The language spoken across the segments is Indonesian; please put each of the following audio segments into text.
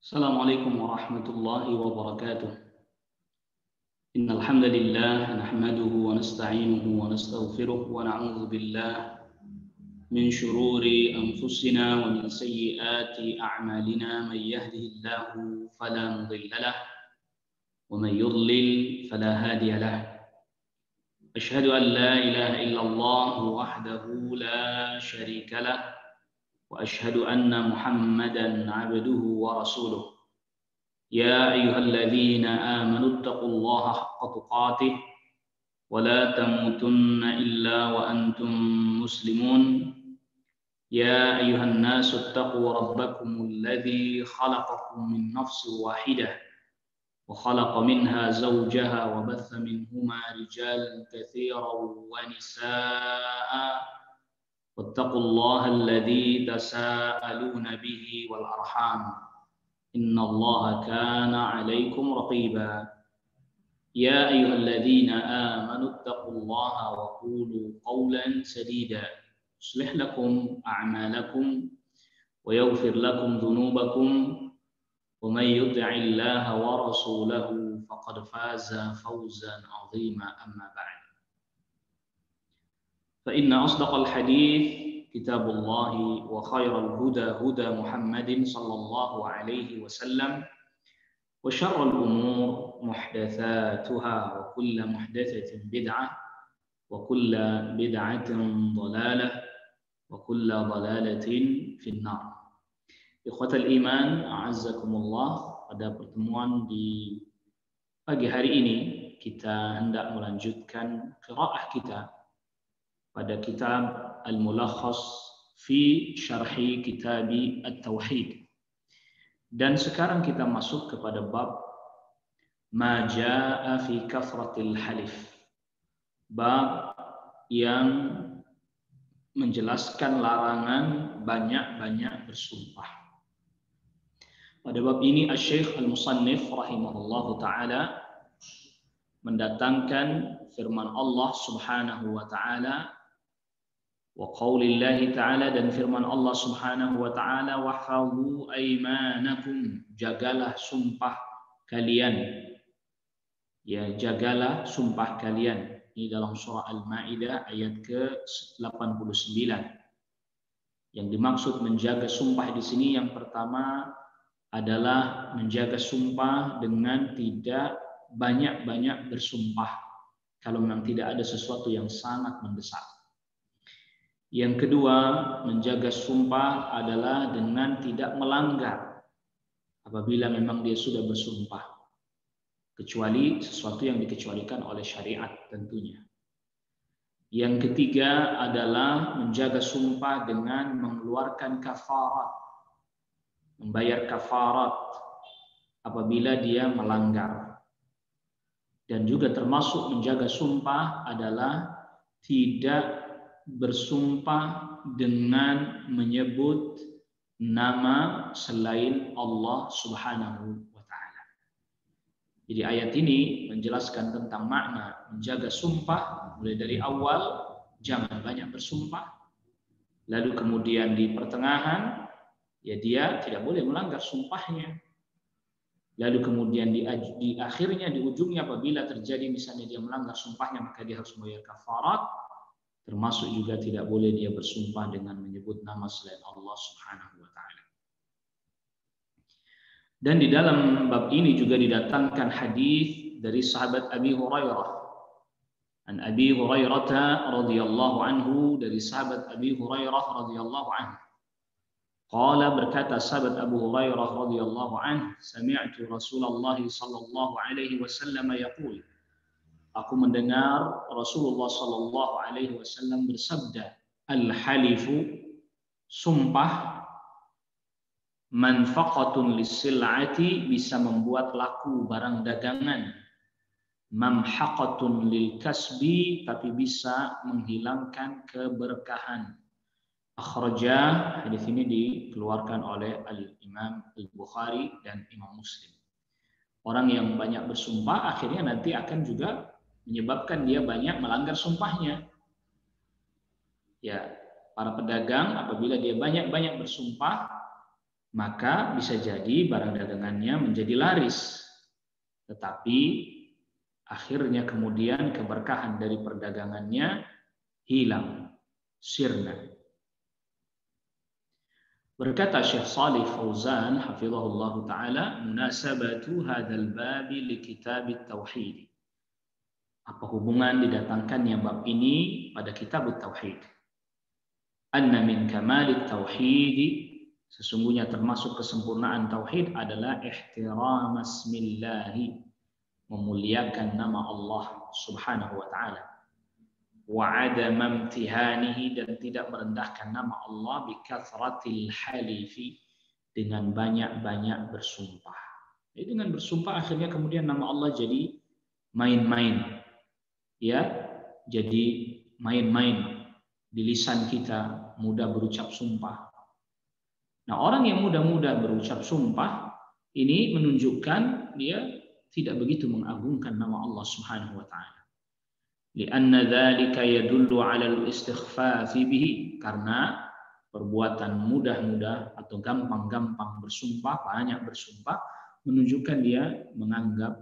Assalamualaikum warahmatullahi wabarakatuh. Innal hamdalillah nahmaduhu wa nasta'inuhu wa nastaghfiruh wa na'udzu billah min shururi anfusina wa min sayyiati a'malina may yahdihillahu fala mudilla lahu wa may yudlil fala hadiya lahu. Asyhadu an la ilaha illallah wahdahu la syarika lahu wa asyhadu anna Muhammadan 'abduhu wa rasuluh. يا أيها الذين آمنوا اتقوا الله حق تقاته ولا تموتن إلا وأنتم مسلمون يا أيها الناس اتقوا ربكم الذي خلقكم من نفس واحدة وخلق منها زوجها وبث منهما رجالا كثيرا ونساء واتقوا الله الذي تساءلون به والأرحام إن الله كان عليكم رقيبا يا أيها الذين آمنوا اتقوا الله وقولوا قولا سديدا يصلح لكم أعمالكم ويغفر لكم ذنوبكم ومن يطع الله ورسوله فقد فاز فوزا عظيما أما بعد فإن أصدق الحديث كتاب الله وخير الهدى هدى محمد صلى الله عليه وسلم وشر الأمور محدثاتها وكل محدثة بدعة وكل بدعة ضلالة وكل ضلالة في النار. Ikhwatal iman, a'azzakumullah. Pada pertemuan di pagi hari ini kita hendak melanjutkan qiraah kita pada kitab Al-Mulakhas fi Syarhi Kitabi At-Tauhid. Dan sekarang kita masuk kepada bab Ma jaa'a fi kafratil halif. Bab yang menjelaskan larangan banyak-banyak bersumpah. Pada bab ini Asy-Syaikh Al-Musannif rahimahullahu taala mendatangkan firman Allah Subhanahu wa taala wa qaulillahi ta'ala, dan firman Allah Subhanahu wa ta'ala wahfazu aymanakum, jagalah sumpah kalian. Ya, jagalah sumpah kalian. Ini dalam surah Al-Maidah ayat ke-89. Yang dimaksud menjaga sumpah di sini yang pertama adalah menjaga sumpah dengan tidak banyak-banyak bersumpah kalau memang tidak ada sesuatu yang sangat mendesak. Yang kedua, menjaga sumpah adalah dengan tidak melanggar apabila memang dia sudah bersumpah, kecuali sesuatu yang dikecualikan oleh syariat tentunya. Yang ketiga adalah menjaga sumpah dengan mengeluarkan kafarat, membayar kafarat apabila dia melanggar. Dan juga termasuk menjaga sumpah adalah tidak bersumpah dengan menyebut nama selain Allah Subhanahu wa taala. Jadi ayat ini menjelaskan tentang makna menjaga sumpah, mulai dari awal jangan banyak bersumpah, lalu kemudian di pertengahan ya dia tidak boleh melanggar sumpahnya, lalu kemudian di akhirnya, di ujungnya apabila terjadi misalnya dia melanggar sumpahnya maka dia harus membayar kafarat. Termasuk juga tidak boleh dia bersumpah dengan menyebut nama selain Allah Subhanahu wa taala. Dan di dalam bab ini juga didatangkan hadis dari sahabat Abi Hurairah. An Abi Hurairah radhiyallahu anhu, dari sahabat Abi Hurairah radhiyallahu anhu. Qala, berkata sahabat Abu Hurairah radhiyallahu anhu, sami'tu Rasulullah sallallahu alaihi wasallam yaqul, aku mendengar Rasulullah sallallahu alaihi wasallam bersabda, al-halifu, sumpah, manfaqatun lis-sil'ati, bisa membuat laku barang dagangan, mamhaqatun lil kasbi, tapi bisa menghilangkan keberkahan. Akhrajah, hadis ini dikeluarkan oleh Al-Imam Al-Bukhari dan Imam Muslim. Orang yang banyak bersumpah akhirnya nanti akan juga menyebabkan dia banyak melanggar sumpahnya. Ya, para pedagang apabila dia banyak-banyak bersumpah, maka bisa jadi barang dagangannya menjadi laris. Tetapi akhirnya kemudian keberkahan dari perdagangannya hilang, sirna. Berkata Syekh Shalih Fauzan hafizahullah taala, munasabatu hadzal bab li kitab at-tauhid. Apa hubungan didatangkannya bab ini pada kitab at-tauhid? Anna min kamalit tauhid, sesungguhnya termasuk kesempurnaan tauhid adalah ihtiram asmillah, memuliakan nama Allah Subhanahu wa taala. Wa adam imtihanihi, dan tidak merendahkan nama Allah bi kathratil halifi, dengan banyak-banyak bersumpah. Jadi dengan bersumpah akhirnya kemudian nama Allah jadi main-main. Ya, jadi main-main di lisan kita, mudah berucap sumpah. Nah, orang yang mudah-mudah berucap sumpah ini menunjukkan dia tidak begitu mengagungkan nama Allah Subhanahu wa taala. Lianna dzalika yadullu 'ala al-istighfaf bihi, karena perbuatan mudah-mudah atau gampang-gampang bersumpah, banyak bersumpah, menunjukkan dia menganggap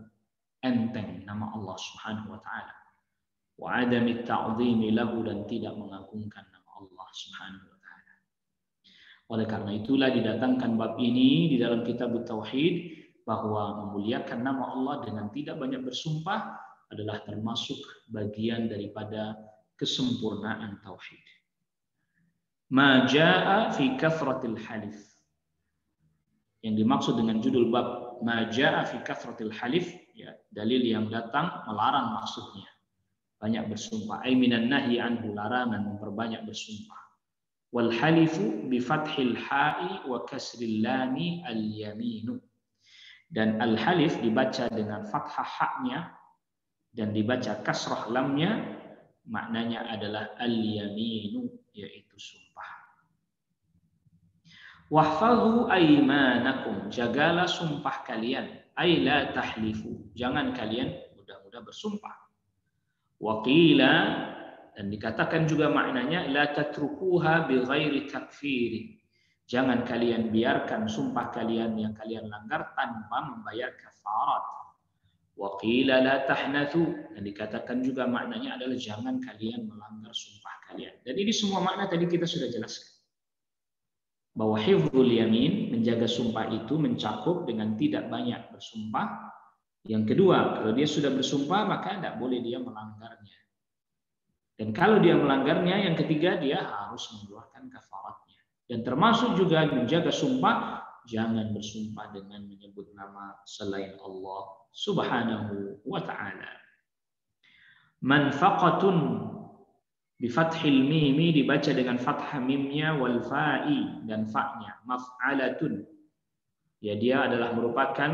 enteng nama Allah Subhanahu wa taala. Wa 'adami ta'dhimi lahu, dan tidak mengagungkan nama Allah Subhanahu wa taala. Oleh karena itulah didatangkan bab ini di dalam kitab Tauhid, bahwa memuliakan nama Allah dengan tidak banyak bersumpah adalah termasuk bagian daripada kesempurnaan tauhid. Ma jaa fi kathratil halif. Yang dimaksud dengan judul bab ma jaa fi kathratil halif, ya, dalil yang datang melarang maksudnya. Banyak bersumpah. Ai minan nahyi anhu, larangan memperbanyak bersumpah. Wal halifu bi fathil ha'i wa kasril lami al yaminu. Dan al halif dibaca dengan fathah haknya dan dibaca kasrah lamnya, maknanya adalah al-yaminu, yaitu sumpah. Wahfadhu aymanakum, jagalah sumpah kalian, ay la tahlifu, jangan kalian mudah-mudah bersumpah. Waqila, dan dikatakan juga maknanya la tatrukuha bighairi takfiri, jangan kalian biarkan sumpah kalian yang kalian langgar tanpa membayar kafarat. Waqila la tahnathu, dan dikatakan juga maknanya adalah jangan kalian melanggar sumpah kalian. Dan ini semua makna tadi kita sudah jelaskan. Bahwa hifdzul yamin, menjaga sumpah itu mencakup dengan tidak banyak bersumpah. Yang kedua, kalau dia sudah bersumpah maka tidak boleh dia melanggarnya. Dan kalau dia melanggarnya, yang ketiga dia harus mengeluarkan kafaratnya. Dan termasuk juga menjaga sumpah, jangan bersumpah dengan menyebut nama selain Allah Subhanahu wa ta'ala. Manfaqatun bi fathil mimi, dibaca dengan fathah mimnya, wal fa'i, dan fa'nya. Maf'alatun, ya, dia adalah merupakan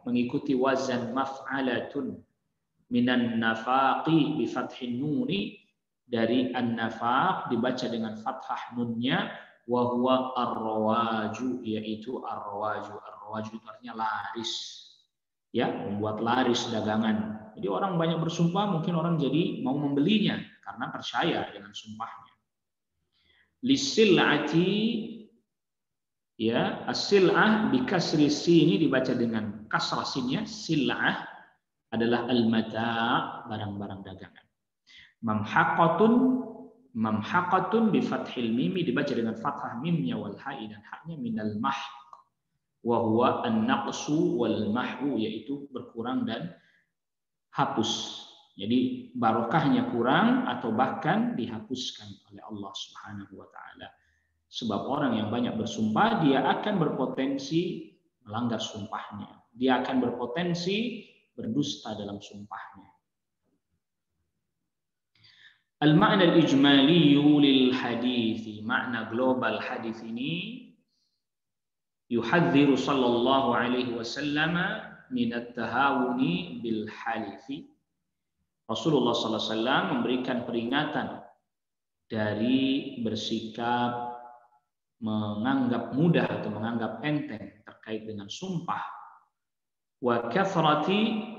mengikuti wazan maf'alatun. Minan nafaqi bi fathin nuni, dari an-nafaq dibaca dengan fathah nunnya, wa huwa ar-rawaju, yaitu ar-rawaju. Ar-rawaju itu artinya laris, ya, membuat laris dagangan. Jadi orang banyak bersumpah, mungkin orang jadi mau membelinya karena percaya dengan sumpahnya. Lisil'ati, ya, as-sil'ah bi kasri sin, dibaca dengan kasrah sinnya. Sil'ah adalah al-mata', barang-barang dagangan. Mamhaqatun bi fathil mimi, dibaca dengan fathah mimnya wal ha'i, dan haknya minal mahq, wa huwa an-naqsu wal mahwu, yaitu berkurang dan hapus. Jadi barokahnya kurang atau bahkan dihapuskan oleh Allah Subhanahu wa taala. Sebab orang yang banyak bersumpah, dia akan berpotensi melanggar sumpahnya. Dia akan berpotensi berdusta dalam sumpahnya. Al-ma'na al-ijmali lil hadits, makna global hadis ini, yuhadziru sallallahu alaihi wasallam min at-tahawuni bil halifi. Rasulullah sallallahu alaihi wasallam memberikan peringatan dari bersikap menganggap mudah atau menganggap enteng terkait dengan sumpah. Wa kathrati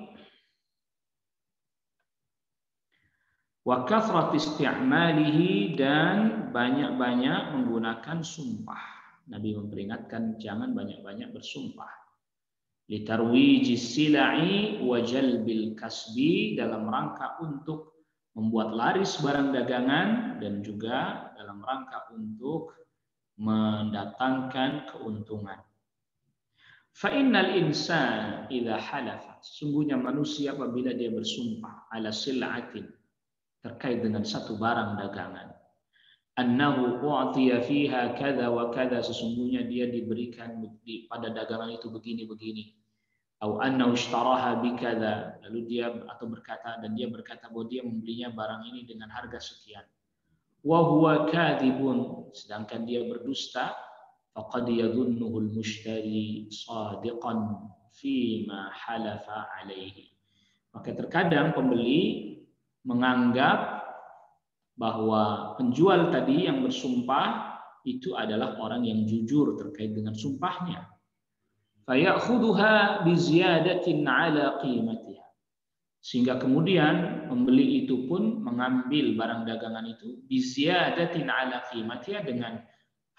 isti'malihi, dan banyak-banyak menggunakan sumpah. Nabi memperingatkan jangan banyak-banyak bersumpah. Litarwijis sila'i wa jalbil kasbi, dalam rangka untuk membuat laris barang dagangan dan juga dalam rangka untuk mendatangkan keuntungan. Fa innal insana idza halafa, sesungguhnya manusia apabila dia bersumpah ala sil'atin, terkait dengan satu barang dagangan, annahu u'tiya fiha kadza wa kadza, sesungguhnya dia diberikan pada dagangan itu begini-begini, atau annahu ishtaraha bikadza, lalu dia atau berkata dan dia berkata bahwa dia membelinya barang ini dengan harga sekian, wa huwa kadzibun, sedangkan dia berdusta, faqad yadhunnuhu al-mushtari shadiqan fima halafa alaihi, maka terkadang pembeli menganggap bahwa penjual tadi yang bersumpah itu adalah orang yang jujur terkait dengan sumpahnya. Fayakhudhuha biziyadatin ala qimatiha, sehingga kemudian pembeli itu pun mengambil barang dagangan itu biziyadatin ala qimatiha, dengan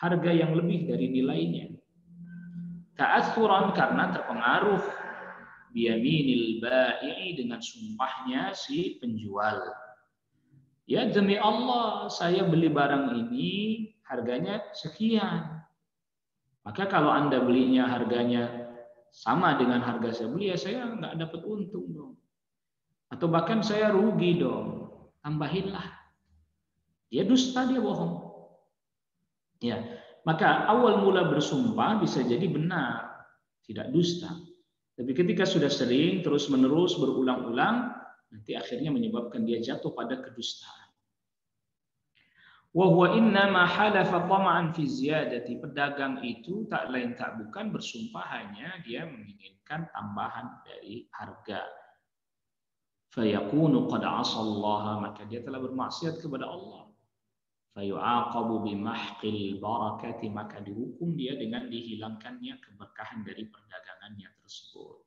harga yang lebih dari nilainya. Ta'atsuran, karena terpengaruh biyaminil bai'i, dengan sumpahnya si penjual. Ya demi Allah saya beli barang ini harganya sekian. Maka kalau Anda belinya harganya sama dengan harga saya beli, ya saya nggak dapat untung dong. Atau bahkan saya rugi dong. Tambahinlah. Dia dusta, dia bohong. Ya, maka awal mula bersumpah bisa jadi benar, tidak dusta. Tapi ketika sudah sering, terus-menerus, berulang-ulang, nanti akhirnya menyebabkan dia jatuh pada kedustaan. Wa huwa innama halafa tama'an fi ziyadati, pedagang itu tak lain tak bukan bersumpah hanya dia menginginkan tambahan dari harga. Fayakunu qad 'asallaha, maka dia telah bermaksiat kepada Allah. Fayu'aqabu bimahqil barakati, maka dihukum dia dengan dihilangkannya keberkahan dari perdagangannya tersebut.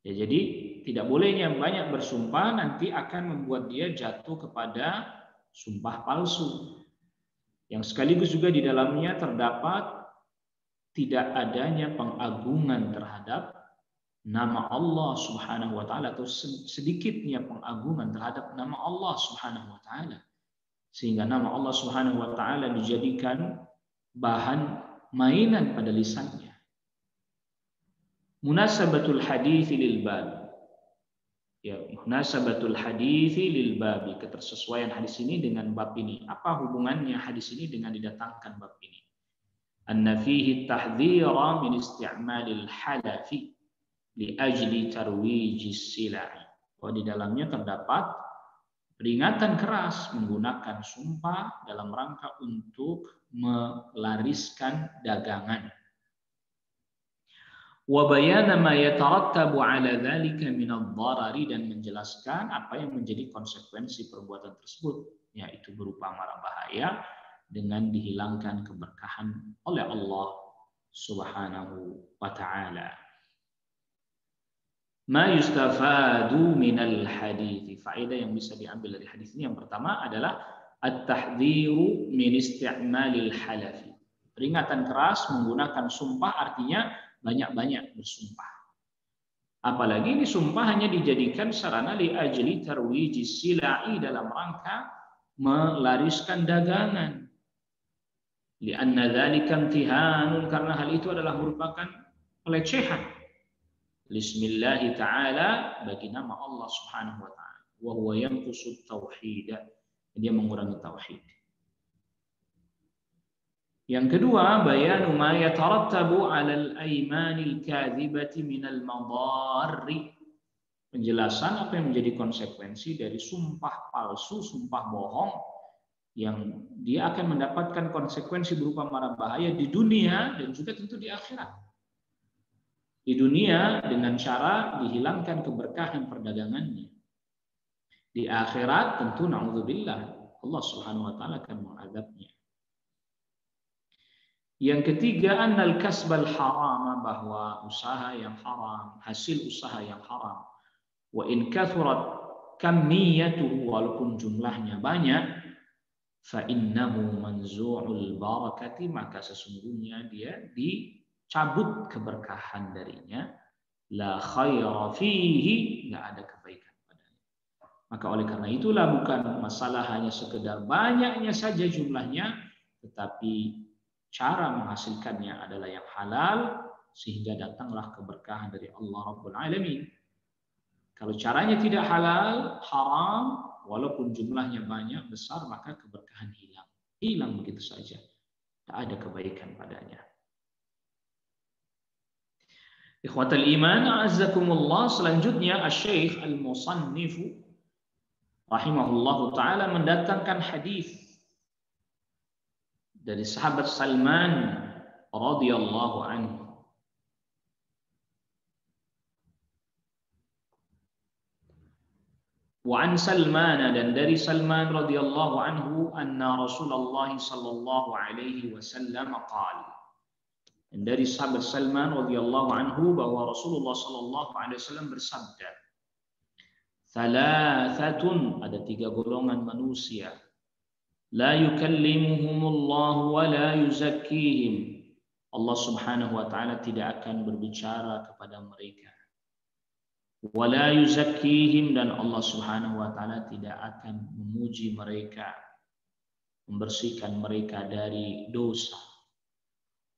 Ya, jadi tidak bolehnya banyak bersumpah, nanti akan membuat dia jatuh kepada sumpah palsu, yang sekaligus juga di dalamnya terdapat tidak adanya pengagungan terhadap nama Allah Subhanahu wa taala, atau sedikitnya pengagungan terhadap nama Allah Subhanahu wa taala, sehingga nama Allah Subhanahu wa taala dijadikan bahan mainan pada lisannya. Munasabatul hadithi lil bab. Ya, munasabatul hadithi lil bab, ketersesuaian hadis ini dengan bab ini. Apa hubungannya hadis ini dengan didatangkan bab ini? Anna fihi tahdhira min isti'malil halafi li ajli tarwijis sila'i. Bahwa di dalamnya terdapat peringatan keras menggunakan sumpah dalam rangka untuk melariskan dagangan. Wa bayana ma yatarattabu ala dzalika min ad-dharari, dan menjelaskan apa yang menjadi konsekuensi perbuatan tersebut, yaitu berupa mara bahaya dengan dihilangkan keberkahan oleh Allah Subhanahu wa taala. Ma yustafadu minal hadithi, faedah yang bisa diambil dari hadis ini yang pertama adalah at-tahdhiru min isti'malil halafi. Peringatan keras menggunakan sumpah, artinya banyak-banyak bersumpah. Apalagi ini sumpah hanya dijadikan sarana li ajli tarwijis sila'i, dalam rangka melariskan dagangan. Li'anna dzalika imtihanun, karena hal itu adalah merupakan pelecehan. Bismillahi ta'ala, bagi nama Allah Subhanahu wa ta'ala. Wa huwa yanqusut tauhid, dia mengurangi tauhid. Yang kedua, bayanu ma yatarattabu 'ala al-aymanil kadzibati minal madarri. Penjelasan apa yang menjadi konsekuensi dari sumpah palsu, sumpah bohong, yang dia akan mendapatkan konsekuensi berupa mara bahaya di dunia dan juga tentu di akhirat. Di dunia dengan cara dihilangkan keberkahan perdagangannya. Di akhirat tentu na'udzubillah, Allah Subhanahu wa taala akan mengadabnya. Yang ketiga, annal kasbal haram, bahwa usaha yang haram, hasil usaha yang haram, wa in kathurat kamiyatuhu, walaupun jumlahnya banyak, fa innahu manzu'ul barakati, maka sesungguhnya dia dicabut keberkahan darinya, la khaira fihi, enggak ada kebaikan padanya. Maka oleh karena itulah bukan masalah hanya sekedar banyaknya saja jumlahnya, tetapi cara menghasilkannya adalah yang halal sehingga datanglah keberkahan dari Allah Rabbul Alamin. Kalau caranya tidak halal, haram, walaupun jumlahnya banyak, besar, maka keberkahan hilang. Hilang begitu saja. Tak ada kebaikan padanya. Ikhwatal iman, a'azzakumullah, selanjutnya Asy-Syaikh Al-Musannif rahimahullahu taala mendatangkan hadis dari sahabat Salman radhiyallahu anhu. Wa an Salman, dan dari Salman radhiyallahu anhu, anna Rasulullah sallallahu alaihi wasallam qala. Dan dari sahabat Salman radhiyallahu anhu bahwa Rasulullah sallallahu alaihi wasallam bersabda, "Thalathatun", ada 3 golongan manusia, "la yukallimuhumullah wa la yuzakkihim", Allah Subhanahu wa taala tidak akan berbicara kepada mereka. Wala yuzakkihim, dan Allah Subhanahu wa taala tidak akan memuji mereka, membersihkan mereka dari dosa.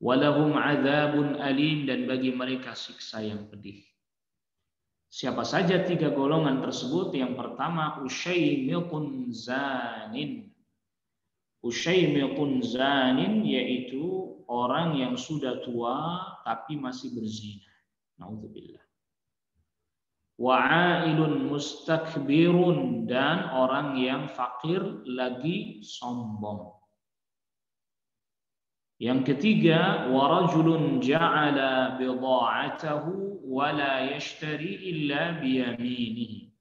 Walahum adzabun alim, dan bagi mereka siksa yang pedih. Siapa saja 3 golongan tersebut? Yang pertama, usyaimitun zanin. Usyaimitun zanin yaitu orang yang sudah tua tapi masih berzina. Nauzubillah. Wa'ailun mustakbirun, dan orang yang fakir lagi sombong. Yang ketiga, warajulun ja'ala bidha'atahu wa la yashtari illa biyaminihi.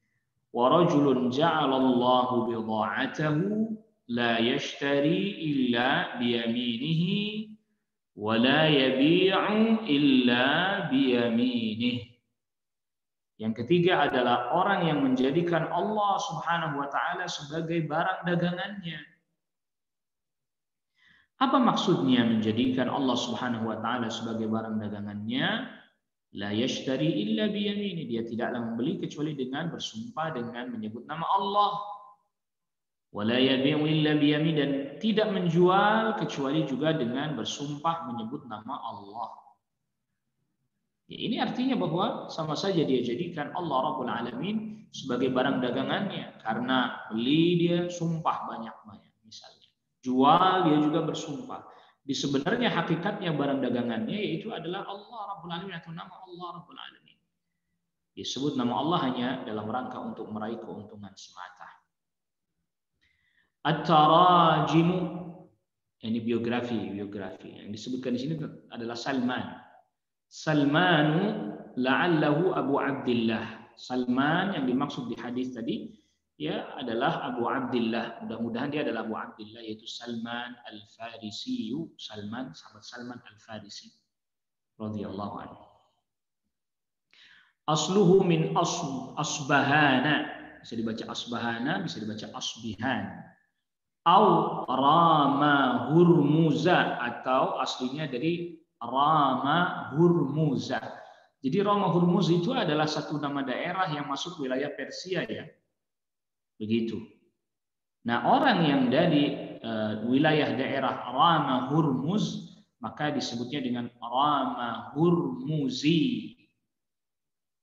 Warajulun ja'ala Allahu bidha'atahu la yashtari illa biyaminihi wa la yabi'u illa biyaminihi. Yang ketiga adalah orang yang menjadikan Allah Subhanahu wa taala sebagai barang dagangannya. Apa maksudnya menjadikan Allah Subhanahu wa taala sebagai barang dagangannya? La yashtari illa biyamini, dia tidaklah membeli kecuali dengan bersumpah dengan menyebut nama Allah. Wa la yabi'u illa biyamini, dan tidak menjual kecuali juga dengan bersumpah menyebut nama Allah. Ya, ini artinya bahwa sama saja dia jadikan Allah Rabbul Alamin sebagai barang dagangannya, karena beli dia sumpah banyak-banyak misalnya. Jual dia juga bersumpah. Di sebenarnya hakikatnya barang dagangannya yaitu adalah Allah Rabbul Alamin atau nama Allah Rabbul Alamin. Disebut nama Allah hanya dalam rangka untuk meraih keuntungan semata. At-Tarajimu, ini biografi yang disebutkan di sini adalah Salman. Salmanu la'allahu Abu Abdillah. Salman yang dimaksud di hadis tadi ya adalah Abu Abdillah. Mudah-mudahan dia adalah Abu Abdillah, yaitu Salman Al-Farisi. Salman, sahabat Salman Al-Farisi radhiyallahu anhu. Asluhu min Asbahana. Bisa dibaca Asbahana, bisa dibaca Asbihan. Au Rama Hurmuza, atau aslinya dari Rama Hurmuza. Jadi Rama Hurmuz itu adalah satu nama daerah yang masuk wilayah Persia ya. Begitu. Nah, orang yang dari wilayah daerah Rama Hurmuz maka disebutnya dengan Rama Hurmuzi.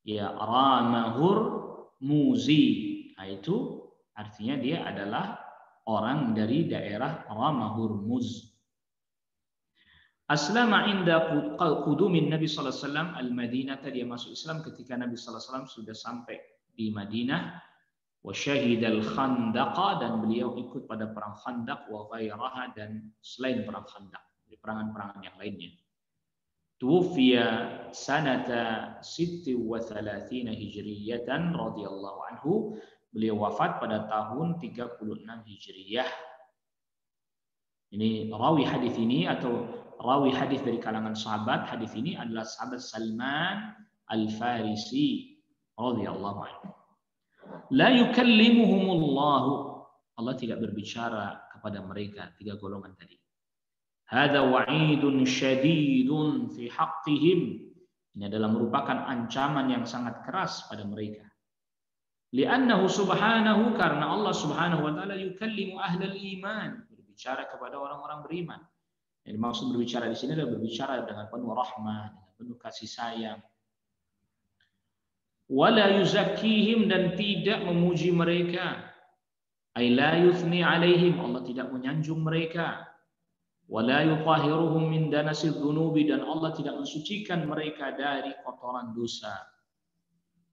Ya, Rama Hurmuzi. Nah, itu artinya dia adalah orang dari daerah Rama Hurmuz. Aslama inda qudumin Nabi sallallahu alaihi wasallam al-Madinah, dia masuk Islam ketika Nabi sallallahu alaihi wasallam sudah sampai di Madinah. Wa syahidal khandaqa, dan beliau ikut pada perang Khandaq, wa ghairaha, dan selain perang Khandaq, di perangan-perangan yang lainnya. Tuwfiya sanata 36 hijriyatan radhiyallahu anhu, beliau wafat pada tahun 36 Hijriyah. Ini rawi hadis ini atau rawi hadis dari kalangan sahabat hadis ini adalah sahabat Salman Al-Farisi radhiyallahu anhu. La yukallimuhumullah, Allah tidak berbicara kepada mereka, 3 golongan tadi. Hada wa'idun syadidun fi haqqihim. Ini adalah merupakan ancaman yang sangat keras pada mereka. Li'annahu subhanahu, karena Allah subhanahu wa ta'ala yukallimu ahlal iman, berbicara kepada orang-orang beriman. Yang dimaksud berbicara di sini adalah berbicara dengan penuh rahmah, dengan penuh kasih sayang. Wala yuzakkihim, dan tidak memuji mereka. Ay la yuthni alaihim, Allah tidak menyanjung mereka. Wala yutahhiruhum min danasil dzunubi, dan Allah tidak mensucikan mereka dari kotoran dosa.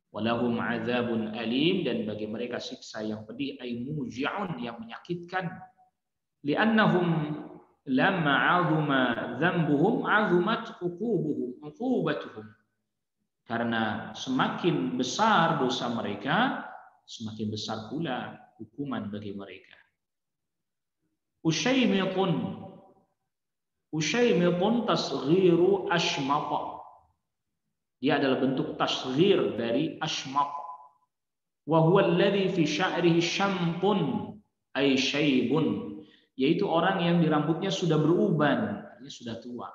Walahum adzabun alim, dan bagi mereka siksa yang pedih, ay muji'un, yang menyakitkan. Li'annahum lamma 'azuma dzambuhum 'azumat uqubatuhum. Karena semakin besar dosa mereka, semakin besar pula hukuman bagi mereka. Usyaimitun tasghiru ashmata. Dia adalah bentuk tasghir dari ashmat. Wa huwa alladhi fi sya'rihi syampun ay syaibun, yaitu orang yang di rambutnya sudah beruban, artinya sudah tua.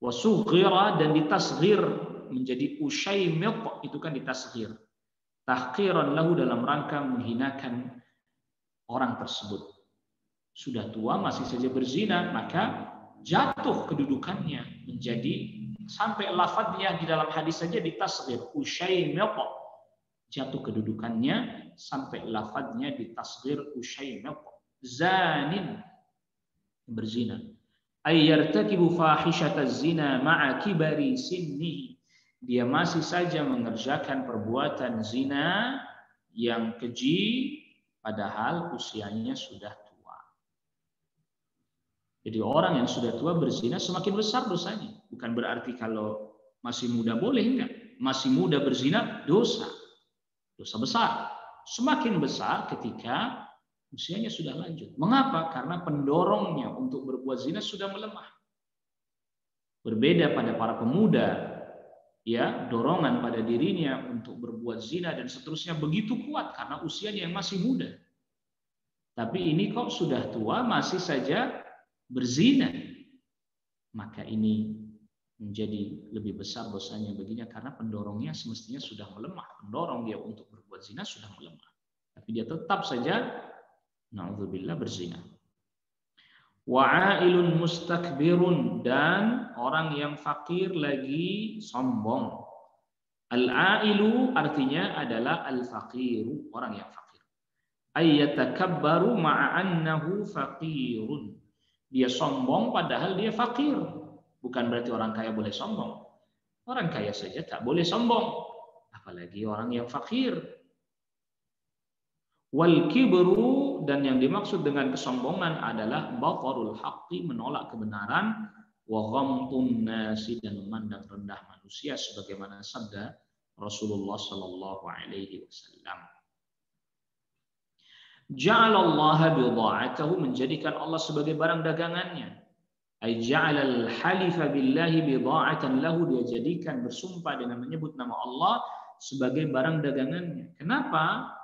Wa sughira, dan ditasghir menjadi usyaimit, itu kan ditasghir. Tahqiran lahu, dalam rangka menghinakan orang tersebut. Sudah tua masih saja berzina, maka jatuh kedudukannya menjadi, sampai lafadznya di dalam hadis saja ditasghir usyaimit, jatuh kedudukannya sampai lafadznya ditasghir usyaimit. Zanin, berzina. Ay yartakibu fahishataz zina ma'a kibari sinnihi, dia masih saja mengerjakan perbuatan zina yang keji padahal usianya sudah tua. Jadi orang yang sudah tua berzina semakin besar dosanya. Bukan berarti kalau masih muda boleh, enggak. Masih muda berzina dosa. Dosa besar. Semakin besar ketika usianya sudah lanjut. Mengapa? Karena pendorongnya untuk berbuat zina sudah melemah. Berbeda pada para pemuda, ya, dorongan pada dirinya untuk berbuat zina dan seterusnya begitu kuat karena usianya yang masih muda. Tapi ini kok sudah tua masih saja berzina, maka ini menjadi lebih besar dosanya baginya karena pendorongnya semestinya sudah melemah. Pendorong dia untuk berbuat zina sudah melemah, tapi dia tetap saja na'udzubillah berzina. Wa'ailun mustakbirun, dan orang yang fakir lagi sombong. Al-ailu artinya adalah al-faqiru, orang yang fakir. Ayyatakabbaru ma'annahu faqirun. Dia sombong padahal dia fakir. Bukan berarti orang kaya boleh sombong. Orang kaya saja tak boleh sombong, apalagi orang yang fakir. Wal kibru, dan yang dimaksud dengan kesombongan adalah batarul haqqi, menolak kebenaran, wa ghamtun nasi, dan memandang rendah manusia, sebagaimana sabda Rasulullah sallallahu alaihi wasallam. Ja'alallaha bidha'atahu, menjadikan Allah sebagai barang dagangannya. Ay ja'alal halifa billahi bidha'atan lahu, dia jadikan bersumpah dengan menyebut nama Allah sebagai barang dagangannya. Kenapa?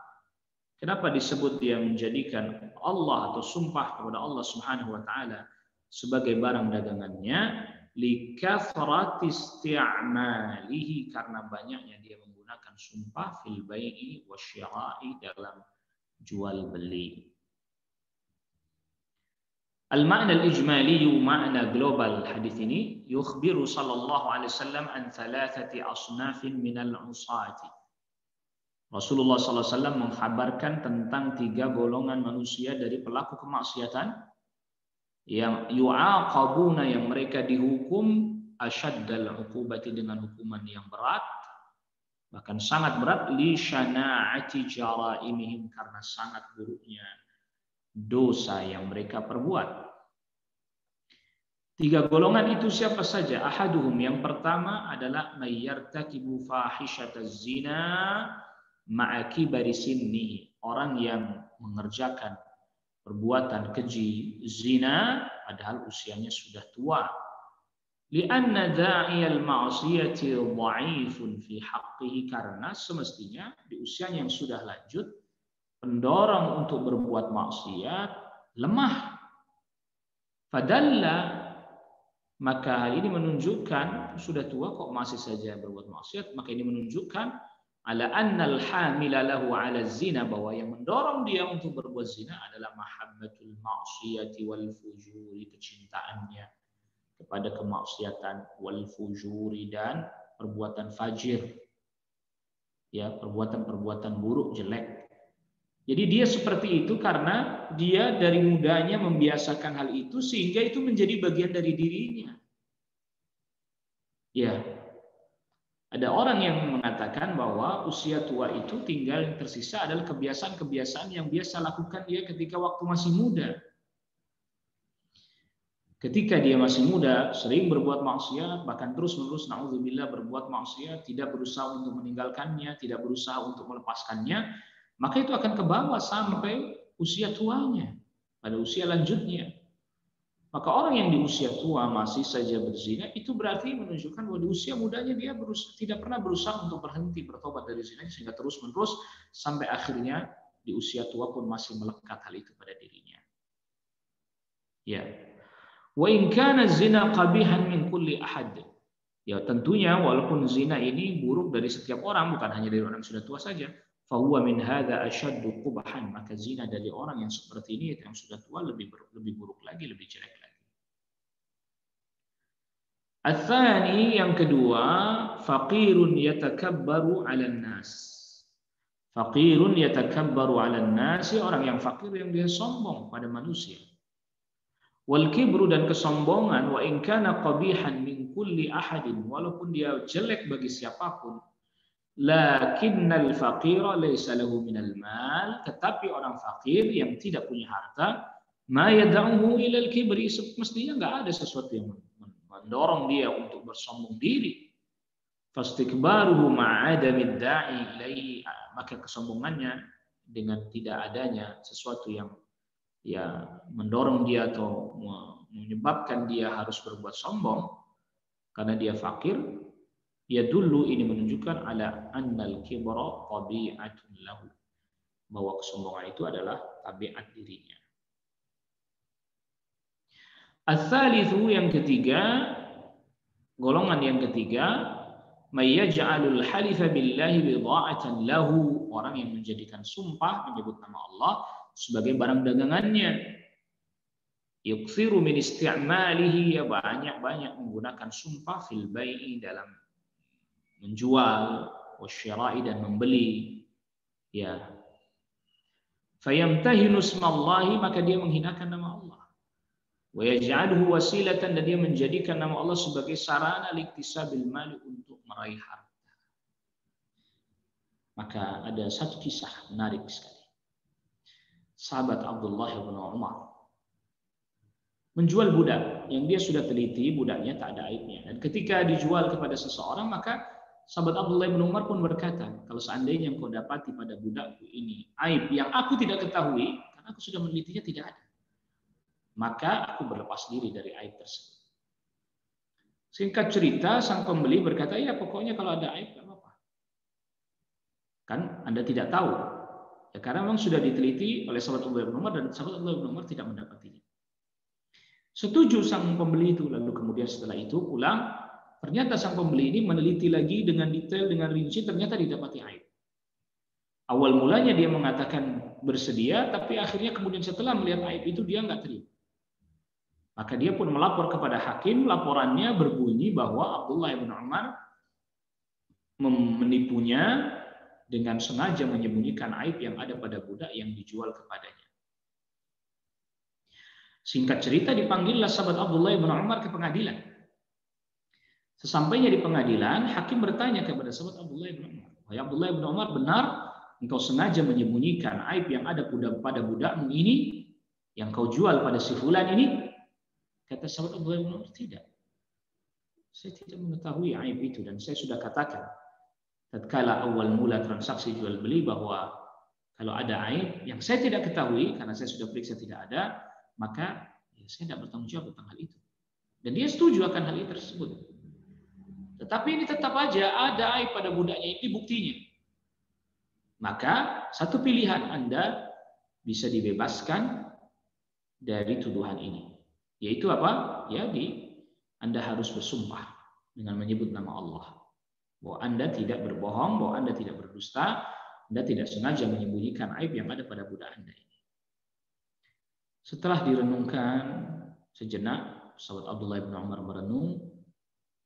Kenapa disebut dia menjadikan Allah atau sumpah kepada Allah Subhanahu wa taala sebagai barang dagangannya? Likathrati isti'malihi, karena banyaknya dia menggunakan sumpah fil bai'i wasyira'i, dalam jual beli. Al-ma'na al-ijmali, makna global hadis ini, yukhbiru sallallahu alaihi wasallam an thalathati asnafin minal usati. Rasulullah sallallahu alaihi wasallam mengkhabarkan tentang 3 golongan manusia dari pelaku kemaksiatan yang yu'aqabuna, yang mereka dihukum asyaddal uqubati, dengan hukuman yang berat, bahkan sangat berat, li syana'ati jaraimihim, karena sangat buruknya dosa yang mereka perbuat. 3 golongan itu siapa saja? Ahaduhum, yang pertama adalah mayyartakibu fahishataz zina ma'a kibari sinnihi, orang yang mengerjakan perbuatan keji zina padahal usianya sudah tua. Lianna da'iyal ma'siyati dha'ifun fi haqqihi, karena semestinya di usianya yang sudah lanjut, pendorong untuk berbuat maksiat lemah. Fadalla, maka hal ini menunjukkan sudah tua kok masih saja berbuat maksiat, maka ini menunjukkan ala annal hamila lahu ala zina, bahwa yang mendorong dia untuk berbuat zina adalah mahabbatul ma'siyati wal fujuri, kecintaannya kepada kemaksiatan, wal fujuri, dan perbuatan fajir, ya, perbuatan-perbuatan buruk, jelek. Jadi dia seperti itu karena dia dari mudanya membiasakan hal itu sehingga itu menjadi bagian dari dirinya. Ya, ada orang yang mengatakan bahwa usia tua itu tinggal yang tersisa adalah kebiasaan-kebiasaan yang biasa lakukan dia ketika waktu masih muda. Ketika dia masih muda, sering berbuat maksiat, bahkan terus-menerus, na'udzubillah, berbuat maksiat, tidak berusaha untuk meninggalkannya, tidak berusaha untuk melepaskannya, maka itu akan kebawa sampai usia tuanya, pada usia lanjutnya. Maka orang yang di usia tua masih saja berzina, itu berarti menunjukkan bahwa di usia mudanya dia tidak pernah berusaha untuk berhenti bertobat dari zina, sehingga terus-menerus sampai akhirnya di usia tua pun masih melekat hal itu pada dirinya. Ya. Wa in kana zina qabihan min kulli ahad. Ya, tentunya walaupun zina ini buruk dari setiap orang, bukan hanya dari orang yang sudah tua saja, fa huwa min hadza ashaddu qubhan, maka zina dari orang yang seperti ini yang sudah tua lebih buruk lagi, lebih jelek lagi. Ats-tsani, yang kedua, faqirun yatakabbaru 'alan nas. Faqirun yatakabbaru 'alan nas, orang yang fakir yang dia sombong pada manusia. Wal kibru, dan kesombongan, wa in kana qabihan min kulli ahadin, walaupun dia jelek bagi siapapun, lakinnal faqira laysa lahu minal mal, tetapi orang fakir yang tidak punya harta, ma yad'uhu ilal kibri, mestinya enggak ada sesuatu yang mendorong dia untuk bersombong diri. Fastikbaruhu ma'adamid da'i ilaihi, maka kesombongannya dengan tidak adanya sesuatu yang mendorong dia atau menyebabkan dia harus berbuat sombong karena dia fakir, ya dulu ini menunjukkan ala annal kibra tabi'atun lahu, bahwa kesombongan itu adalah tabiat dirinya. Ats-tsalitsu, yang ketiga, golongan yang ketiga, may yaj'alul halifa billahi bidha'atan lahu, orang yang menjadikan sumpah menyebut nama Allah sebagai barang dagangannya. Yukthiru min isti'malihi, ya banyak-banyak menggunakan sumpah fil bai'i, dalam menjual, wasyira'i, dan membeli. Ya. Fayamtahinu ismallahi, maka dia menghinakan nama Allah. Wa yaj'aluhu wasilatan, dan dia menjadikan nama Allah sebagai sarana liktisabil mali, untuk meraih harta. Maka ada satu kisah menarik sekali. Sahabat Abdullah bin Umar menjual budak yang dia sudah teliti budaknya tak ada aibnya, dan ketika dijual kepada seseorang, maka sahabat Abdullah bin Umar pun berkata, kalau seandainya engkau dapati pada budakku ini aib yang aku tidak ketahui, karena aku sudah menelitinya tidak ada, maka aku berlepas diri dari aib tersebut. Singkat cerita, sang pembeli berkata, ya pokoknya kalau ada aib, tidak apa-apa. Kan Anda tidak tahu. Ya, karena memang sudah diteliti oleh sahabat Abdullah bin Umar, dan sahabat Abdullah bin Umar tidak mendapatinya. Setuju sang pembeli itu. Lalu kemudian setelah itu pulang, ternyata sang pembeli ini meneliti lagi dengan detail, dengan rinci, ternyata didapati aib. Awal mulanya dia mengatakan bersedia, tapi akhirnya kemudian setelah melihat aib itu dia nggak terima. Maka dia pun melapor kepada hakim. Laporannya berbunyi bahwa Abdullah bin Umar menipunya dengan sengaja menyembunyikan aib yang ada pada budak yang dijual kepadanya. Singkat cerita, dipanggillah sahabat Abdullah bin Umar ke pengadilan. Sesampainya di pengadilan, hakim bertanya kepada sahabat Abdullah bin Umar, "Wahai Abdullah bin Umar, benar engkau sengaja menyembunyikan aib yang ada pada budakmu ini, yang kau jual pada si fulan ini?" Kata sahabat Abdullah bin Umar, "Tidak. Saya tidak mengetahui aib itu, dan saya sudah katakan tatkala awal mula transaksi jual beli bahwa kalau ada aib yang saya tidak ketahui, karena saya sudah periksa tidak ada, maka ya saya tidak bertanggung jawab tentang hal itu." Dan dia setuju akan hal itu tersebut. Tetapi ini tetap aja ada aib pada budaknya, ini buktinya. Maka satu pilihan, Anda bisa dibebaskan dari tuduhan ini. Yaitu apa? Ya, Anda harus bersumpah dengan menyebut nama Allah. Bahwa Anda tidak berbohong, bahwa Anda tidak berdusta, Anda tidak sengaja menyembunyikan aib yang ada pada budak Anda ini. Setelah direnungkan sejenak, sahabat Abdullah bin Umar merenung,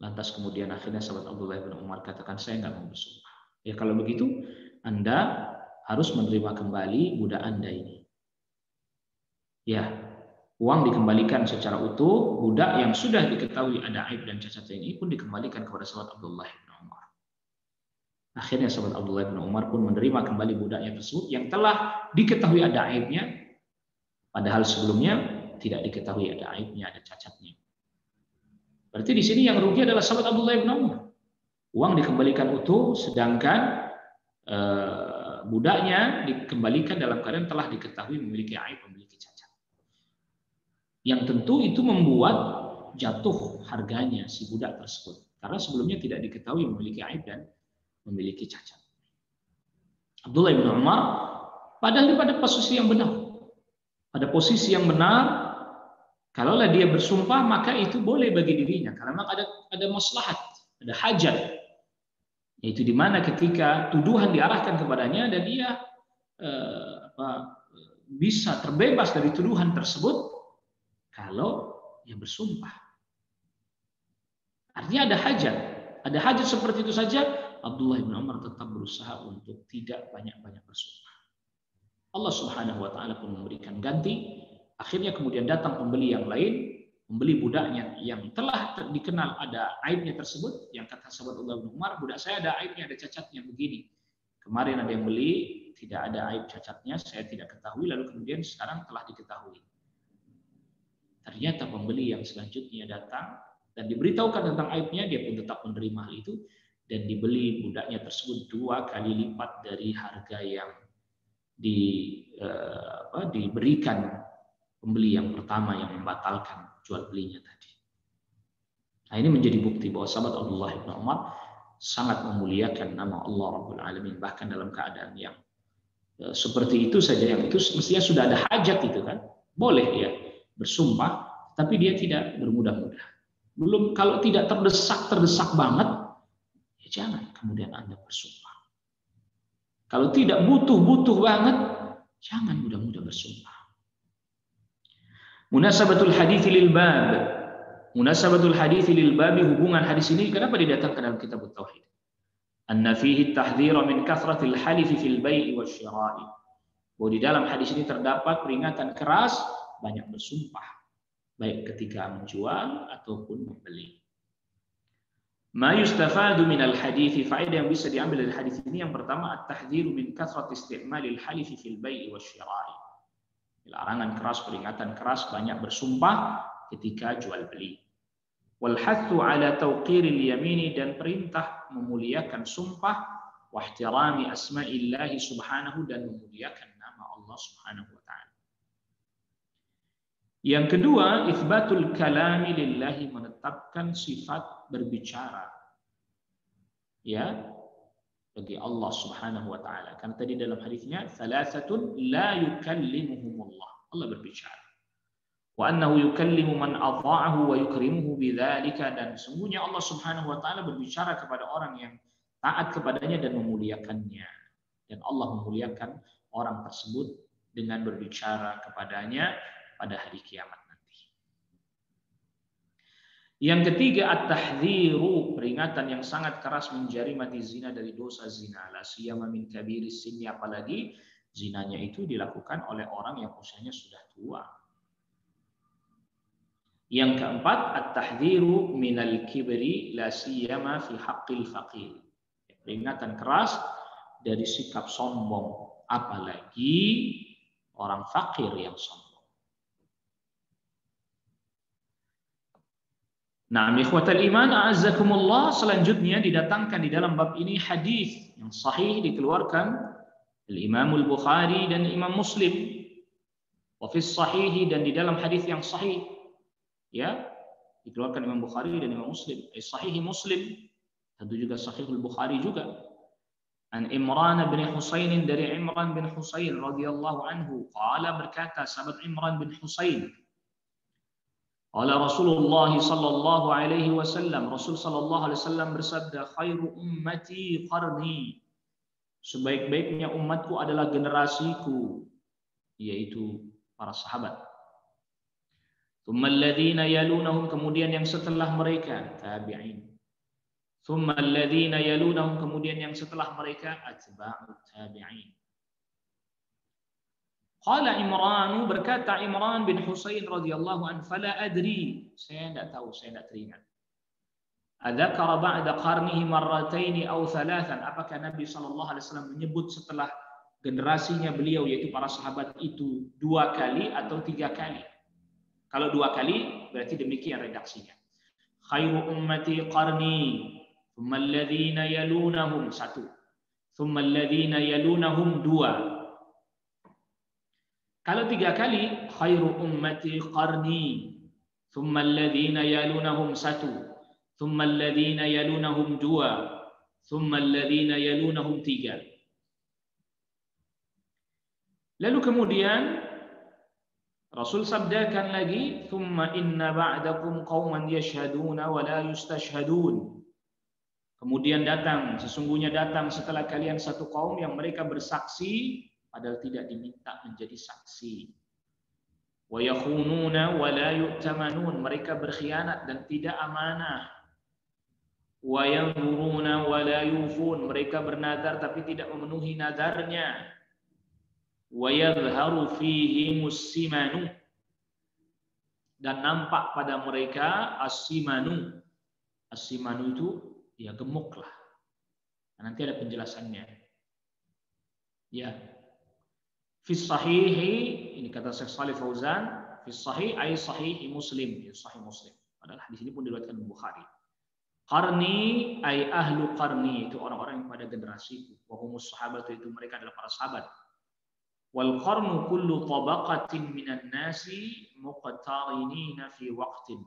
lantas kemudian akhirnya sahabat Abdullah bin Umar katakan, saya nggak mau bersumpah. Ya kalau begitu, Anda harus menerima kembali budak Anda ini. Ya, uang dikembalikan secara utuh, budak yang sudah diketahui ada aib dan cacat ini pun dikembalikan kepada sahabat Abdullah bin Umar. Akhirnya sahabat Abdullah bin Umar pun menerima kembali budaknya tersebut yang telah diketahui ada aibnya, padahal sebelumnya tidak diketahui ada aibnya, ada cacatnya. Berarti di sini yang rugi adalah sahabat Abdullah bin Umar. Uang dikembalikan utuh, sedangkan budaknya dikembalikan dalam keadaan telah diketahui memiliki aib, memiliki cacat. Yang tentu itu membuat jatuh harganya si budak tersebut. Karena sebelumnya tidak diketahui memiliki aib dan memiliki cacat. Abdullah bin Umar padahal pada posisi yang benar. Pada posisi yang benar, kalaulah dia bersumpah maka itu boleh bagi dirinya. Karena memang ada maslahat, ada hajat. Yaitu di mana ketika tuduhan diarahkan kepadanya dan dia bisa terbebas dari tuduhan tersebut, kalau dia bersumpah. Artinya ada hajat seperti itu saja. Abdullah bin Umar tetap berusaha untuk tidak banyak-banyak bersumpah. Allah Subhanahu wa taala pun memberikan ganti. Akhirnya kemudian datang pembeli yang lain, membeli budaknya yang telah dikenal ada aibnya tersebut. Yang kata sahabat Abdullah bin Umar, budak saya ada aibnya, ada cacatnya begini. Kemarin ada yang beli, tidak ada aib cacatnya, saya tidak ketahui, lalu kemudian sekarang telah diketahui. Ternyata pembeli yang selanjutnya datang dan diberitahukan tentang aibnya, dia pun tetap menerima hal itu dan dibeli budaknya tersebut 2 kali lipat dari harga yang diberikan pembeli yang pertama yang membatalkan jual belinya tadi. Nah, ini menjadi bukti bahwa sahabat Abdullah bin Umar sangat memuliakan nama Allah Rabbul Alamin, bahkan dalam keadaan yang seperti itu saja, yang itu mestinya sudah ada hajat itu kan, boleh ya bersumpah, tapi dia tidak bermudah-mudah. Belum, kalau tidak terdesak banget, ya jangan kemudian Anda bersumpah. Kalau tidak butuh banget, jangan mudah-mudah bersumpah. Munasabatul hadithi lil bab. Munasabatul hadithi lil bab, hubungan hadis ini kenapa didatangkan dalam kitab Tauhid? Anna fihi at-tahdhir min kathratil halif fil bai'i wasyira'i. Bahwa di dalam hadis ini terdapat peringatan keras banyak bersumpah, baik ketika menjual ataupun membeli. Ma yustafadu minal hadithi, faedah yang bisa diambil dari hadis ini yang pertama, at-tahdhiru min kathrat isti'malil halif fil bai'i wasyira'i. Larangan keras, peringatan keras banyak bersumpah ketika jual beli. Wal hathu ala tauqiril yamini, dan perintah memuliakan sumpah, wa ihtirami asma'illahi subhanahu, dan memuliakan nama Allah subhanahu wa ta'ala. Yang kedua, itsbatul kalami lillahi, menetapkan sifat berbicara ya bagi Allah Subhanahu wa taala. Karena tadi dalam hadisnya thalathatun la yukallimuhumullah, Allah berbicara. Wa annahu yukallimu man ata'ahu wa yukrimuhu bidzalika, dan sungguhnya Allah Subhanahu wa taala berbicara kepada orang yang taat kepadanya dan memuliakannya. Dan Allah memuliakan orang tersebut dengan berbicara kepadanya pada hari kiamat nanti. Yang ketiga, at-tahdhiru, peringatan yang sangat keras menjarimati zina, dari dosa zina, la siyama min kabiris sinni, apalagi zinanya itu dilakukan oleh orang yang usianya sudah tua. Yang keempat, at-tahdhiru minal kibri la siyama fi haqqil faqir, peringatan keras dari sikap sombong, apalagi orang fakir yang sombong. Nah, ikhwatal iman, a'azzakumullah, selanjutnya didatangkan di dalam bab ini hadis yang sahih dikeluarkan Al-Imam Al-Bukhari dan Imam Muslim. Wa fi sahihi, dan di dalam hadis yang sahih ya dikeluarkan Imam Bukhari dan Imam Muslim. Sahih Muslim, tentu juga Sahih Al-Bukhari juga. An Imran bin Husain, dari Imran bin Husain radhiyallahu anhu, qala, berkata sahabat Imran bin Husain, qala Rasulullah sallallahu alaihi wasallam, Rasul sallallahu alaihi wasallam bersabda, khairu ummati qarni, sebaik-baiknya umatku adalah generasiku, yaitu para sahabat. Tsumma alladziina yalunahum, kemudian yang setelah mereka tabi'in. Tsumma alladziina yalunahum, kemudian yang setelah mereka atba'ut tabi'in. Qala Imran, berkata Imran bin Husain radhiyallahu anhu, fala adri, saya tidak tahu, saya tidak teringat. Adzakara ba'da qarnihi marrataini aw thalathan, apakah Nabi sallallahu alaihi wasallam menyebut setelah generasinya beliau yaitu para sahabat itu 2 kali atau 3 kali? Kalau 2 kali berarti demikian redaksinya. Khairu ummati qarni, thumma alladhina yalunahum, 1. Thumma alladhina yalunahum, 2. Kalau 3 kali, khairu ummati qarni, thumma alladhina yalunahum, 1. Thumma alladhina yalunahum, 2. Thumma alladhina yalunahum, 3. Lalu kemudian Rasul sabdakan lagi, thumma inna ba'dakum qauman yashhaduna wa la yustashhadun. Kemudian datang, sesungguhnya datang setelah kalian satu kaum yang mereka bersaksi padahal tidak diminta menjadi saksi. Wa yakhununa wa la yu'tamanun, mereka berkhianat dan tidak amanah. Wa yanzuruna wa la yufun, mereka bernazar tapi tidak memenuhi nazarnya. Wa yadhharu fihimus simanu, dan nampak pada mereka as-simanu. As-simanu itu ya gemuk lah. Nanti ada penjelasannya. Ya. Fi sahihi, ini kata Syekh Shalih Fauzan, fi sahih ay sahih Muslim, ya sahih Muslim. Padahal hadis ini pun diriwayatkan Bukhari. Qarni ay ahlu qarni, itu orang-orang yang pada generasiku. Wa humus sahabatu, itu mereka adalah para sahabat. Wal qarnu kullu tabaqatin minan nasi muqtarinina fi waqtin,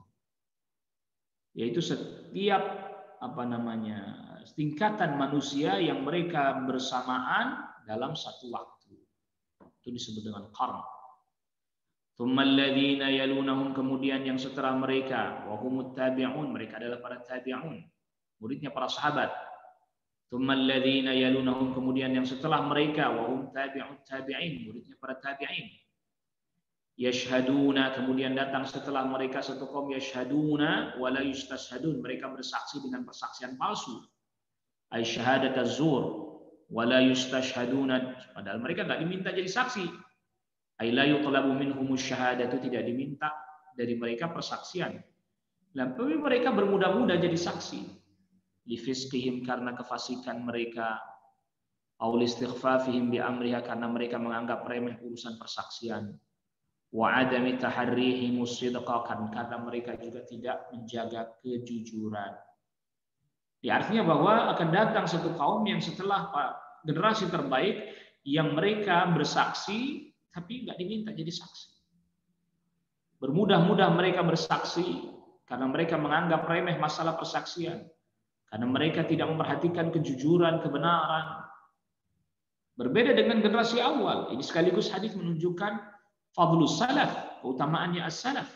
yaitu setiap tingkatan manusia yang mereka bersamaan dalam satu waktu, itu disebut dengan qarn. Tsumma alladhina yalunahum, kemudian yang setelah mereka, wa humut tabi'un, mereka adalah para tabi'un, muridnya para sahabat. Tsumma alladhina yalunahum, kemudian yang setelah mereka, wa hum tabi'ut tabi'in, muridnya para tabi'in. Yashhaduna, kemudian datang setelah mereka satu kaum, yashhaduna wa la yustashhadun, mereka bersaksi dengan persaksian palsu. Ay syahadat az-zur wa la yustashhaduna, padahal mereka enggak diminta jadi saksi. Ay la yutlabu minhumus syahadatu, tidak diminta dari mereka persaksian. Tapi mereka bermudah-mudah jadi saksi. Lifisqihim, karena kefasikan mereka, aul istighfafihim bi amriha, karena mereka menganggap remeh urusan persaksian, wa adami taharrihim sidqa, karena mereka juga tidak menjaga kejujuran. Artinya bahwa akan datang satu kaum yang setelah generasi terbaik yang mereka bersaksi tapi nggak diminta jadi saksi. Bermudah-mudah mereka bersaksi karena mereka menganggap remeh masalah persaksian. Karena mereka tidak memperhatikan kejujuran, kebenaran. Berbeda dengan generasi awal. Ini sekaligus hadis menunjukkan fadlus salaf, keutamaannya as-salaf.